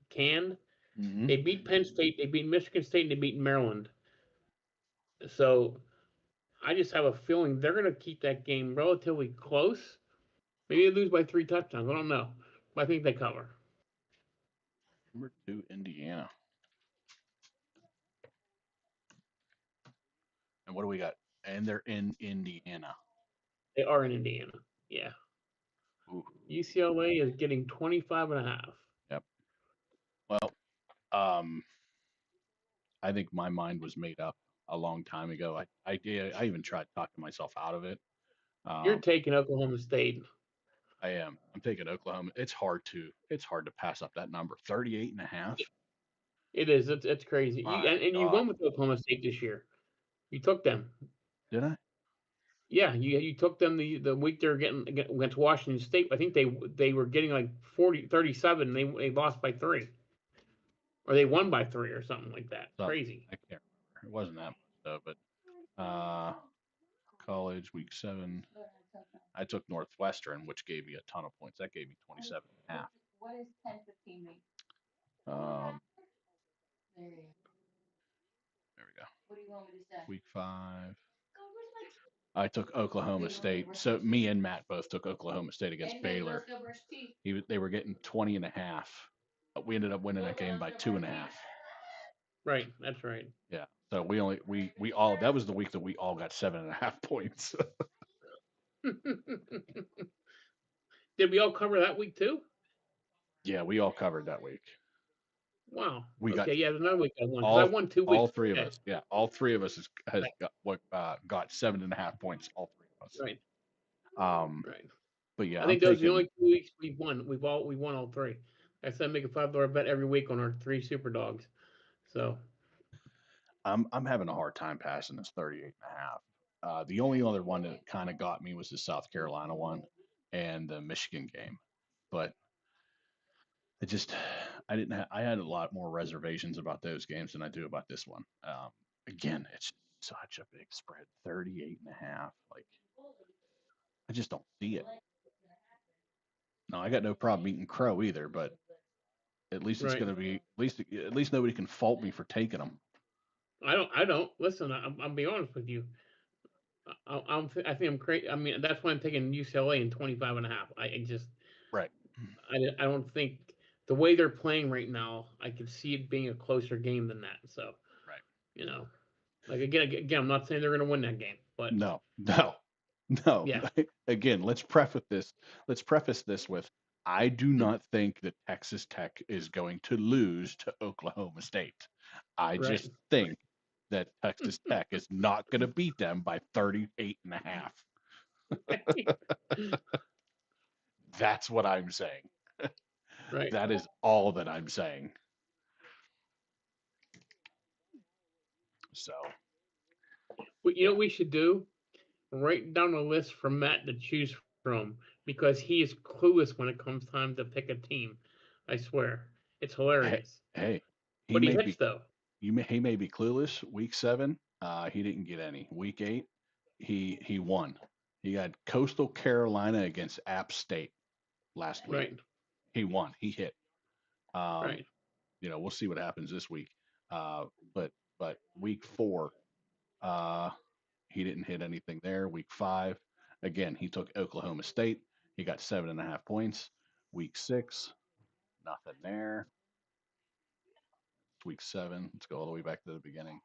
Speaker 2: canned.
Speaker 1: Mm-hmm.
Speaker 2: They beat Penn State, they beat Michigan State, and they beat Maryland. So I just have a feeling they're going to keep that game relatively close. Maybe they lose by 3 touchdowns. I don't know. But I think they cover.
Speaker 1: Number 2, Indiana. And what do we got? And they're in Indiana.
Speaker 2: They are in Indiana. Yeah.
Speaker 1: Ooh.
Speaker 2: UCLA is getting 25.5.
Speaker 1: Yep. Well, I think my mind was made up a long time ago. I even tried to talk myself out of it.
Speaker 2: You're taking Oklahoma State.
Speaker 1: I am. I'm taking Oklahoma. It's hard to pass up that number. 38.5.
Speaker 2: It is. It's crazy. You won with Oklahoma State this year. You took them.
Speaker 1: Did I?
Speaker 2: Yeah, you took them the week they were getting against Washington State. I think they were getting like 37. They lost by 3, or they won by 3 or something like that. Crazy.
Speaker 1: I can't remember. It wasn't that much though, but college week 7. I took Northwestern, which gave me a ton of points. That gave me 27.5.
Speaker 3: What is 10-15 mean?
Speaker 1: There we go.
Speaker 3: What do you want me to say?
Speaker 1: Week 5. I took Oklahoma State. So me and Matt both took Oklahoma State against Baylor. They were getting 20.5. We ended up winning that game by 2.5.
Speaker 2: Right, that's right.
Speaker 1: Yeah. So we all that was the week that we all got 7.5 points.
Speaker 2: Did we all cover that week too?
Speaker 1: Yeah, we all covered that week.
Speaker 2: Wow.
Speaker 1: There's
Speaker 2: another week I won. I won 2 weeks.
Speaker 1: All 3 of us. Yeah, all 3 of us got 7.5 points. All 3 of us.
Speaker 2: Right.
Speaker 1: Right. But yeah,
Speaker 2: I think those are the only 2 weeks we've won. We won all 3. I said make a $5 bet every week on our 3 super dogs. So
Speaker 1: I'm having a hard time passing this 38.5. The only other one that kind of got me was the South Carolina one and the Michigan game, but I had a lot more reservations about those games than I do about this one. Again, it's such a big spread, 38.5. Like, I just don't see it. No, I got no problem eating crow either, but at least it's going to be at least nobody can fault me for taking them.
Speaker 2: I don't listen. I'll be honest with you. I think I'm crazy. I mean, that's why I'm taking UCLA in 25.5. I just
Speaker 1: right.
Speaker 2: I don't think the way they're playing right now, I could see it being a closer game than that. So
Speaker 1: right.
Speaker 2: Like again, I'm not saying they're going to win that game, but
Speaker 1: no. No.
Speaker 2: Yeah.
Speaker 1: Again, let's preface this. Let's preface this with I do not think that Texas Tech is going to lose to Oklahoma State. I
Speaker 2: Right.
Speaker 1: just think that Texas Tech is not going to beat them by 38 and a half. That's what I'm saying.
Speaker 2: Right.
Speaker 1: That is all that I'm saying. So,
Speaker 2: But you know what we should do? Write down a list for Matt to choose from because he is clueless when it comes time to pick a team. I swear. It's
Speaker 1: hey,
Speaker 2: hilarious.
Speaker 1: hey, he
Speaker 2: But he
Speaker 1: may
Speaker 2: hits
Speaker 1: be
Speaker 2: though.
Speaker 1: he may be clueless. Week 7, he didn't get any. Week 8, he won. He had Coastal Carolina against App State last week.
Speaker 2: Right.
Speaker 1: He won. He hit. Um,
Speaker 2: Right.
Speaker 1: we'll see what happens this week. Uh, but week 4, uh, he didn't hit anything there. Week 5, again, he took Oklahoma State. He got 7.5 points. Week 6, nothing there. Week 7, let's go all the way back to the beginning.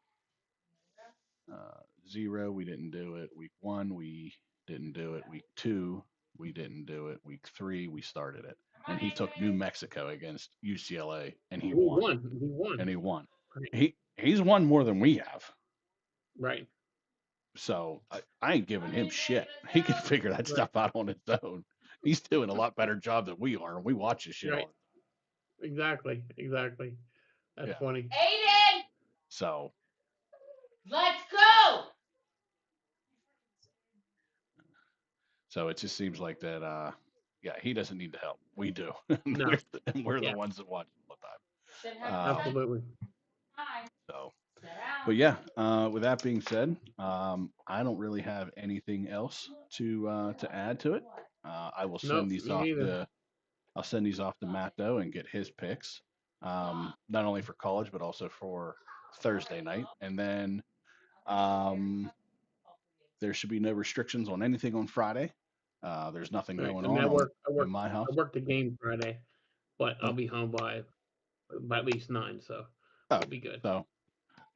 Speaker 1: 0, we didn't do it. Week 1, we didn't do it. Week 2, we didn't do it. Week 3, we started it. And he took New Mexico against UCLA, and he
Speaker 2: He
Speaker 1: won.
Speaker 2: won. He won.
Speaker 1: And he won.
Speaker 2: Right.
Speaker 1: He's won more than we have.
Speaker 2: Right.
Speaker 1: So I ain't giving him shit. He can figure that
Speaker 2: Right.
Speaker 1: stuff out on his own. He's doing a lot better job than we are, and we watch his shit
Speaker 2: Right.
Speaker 1: all.
Speaker 2: Exactly. Exactly. That's
Speaker 1: Yeah.
Speaker 2: funny.
Speaker 3: Aiden,
Speaker 1: So
Speaker 3: let's go.
Speaker 1: it just seems like that. Yeah, he doesn't need the help. We do.
Speaker 2: No.
Speaker 1: we're
Speaker 2: Yeah.
Speaker 1: the ones that watch all the time.
Speaker 2: Absolutely.
Speaker 1: So, but yeah, with that being said, I don't really have anything else to add to it. I will send
Speaker 2: Nope.
Speaker 1: these
Speaker 2: Me
Speaker 1: off
Speaker 2: neither.
Speaker 1: to I'll send these off to Matt though and get his picks, not only for college but also for Thursday night. And then there should be no restrictions on anything on Friday. There's nothing
Speaker 2: Right.
Speaker 1: going
Speaker 2: I mean,
Speaker 1: on in my
Speaker 2: I
Speaker 1: house.
Speaker 2: work the game Friday, but I'll
Speaker 1: Oh,
Speaker 2: be home by at least 9, so
Speaker 1: oh,
Speaker 2: we'll be good.
Speaker 1: so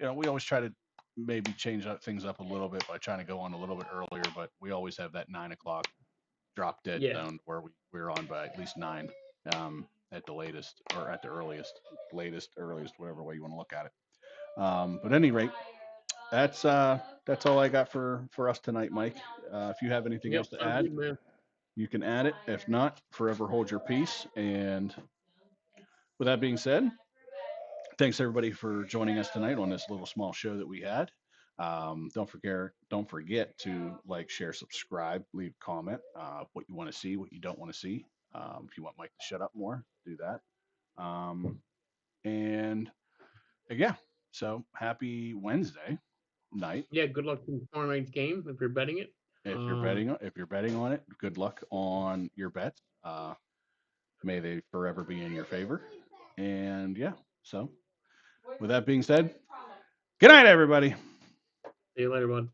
Speaker 1: we always try to maybe change up things up a little bit by trying to go on a little bit earlier, but we always have that 9 o'clock drop dead
Speaker 2: Yeah.
Speaker 1: zone where we're on by at least 9, at the latest or at the earliest, whatever way you want to look at it. But at any rate, that's all I got for us tonight, Mike. If you have anything
Speaker 2: Yep.
Speaker 1: else to
Speaker 2: Sounds
Speaker 1: add,
Speaker 2: good, man.
Speaker 1: you can add it. If not, forever hold your peace. And with that being said, thanks everybody for joining us tonight on this little small show that we had. Don't forget to like, share, subscribe, leave a comment, what you want to see, what you don't want to see. If you want Mike to shut up more, do that. And yeah, so happy Wednesday night.
Speaker 2: Yeah. Good luck in tomorrow night's game if you're betting it.
Speaker 1: If you're betting on it, good luck on your bets. May they forever be in your favor. And yeah, so with that being said, good night, everybody.
Speaker 2: See you later, bud.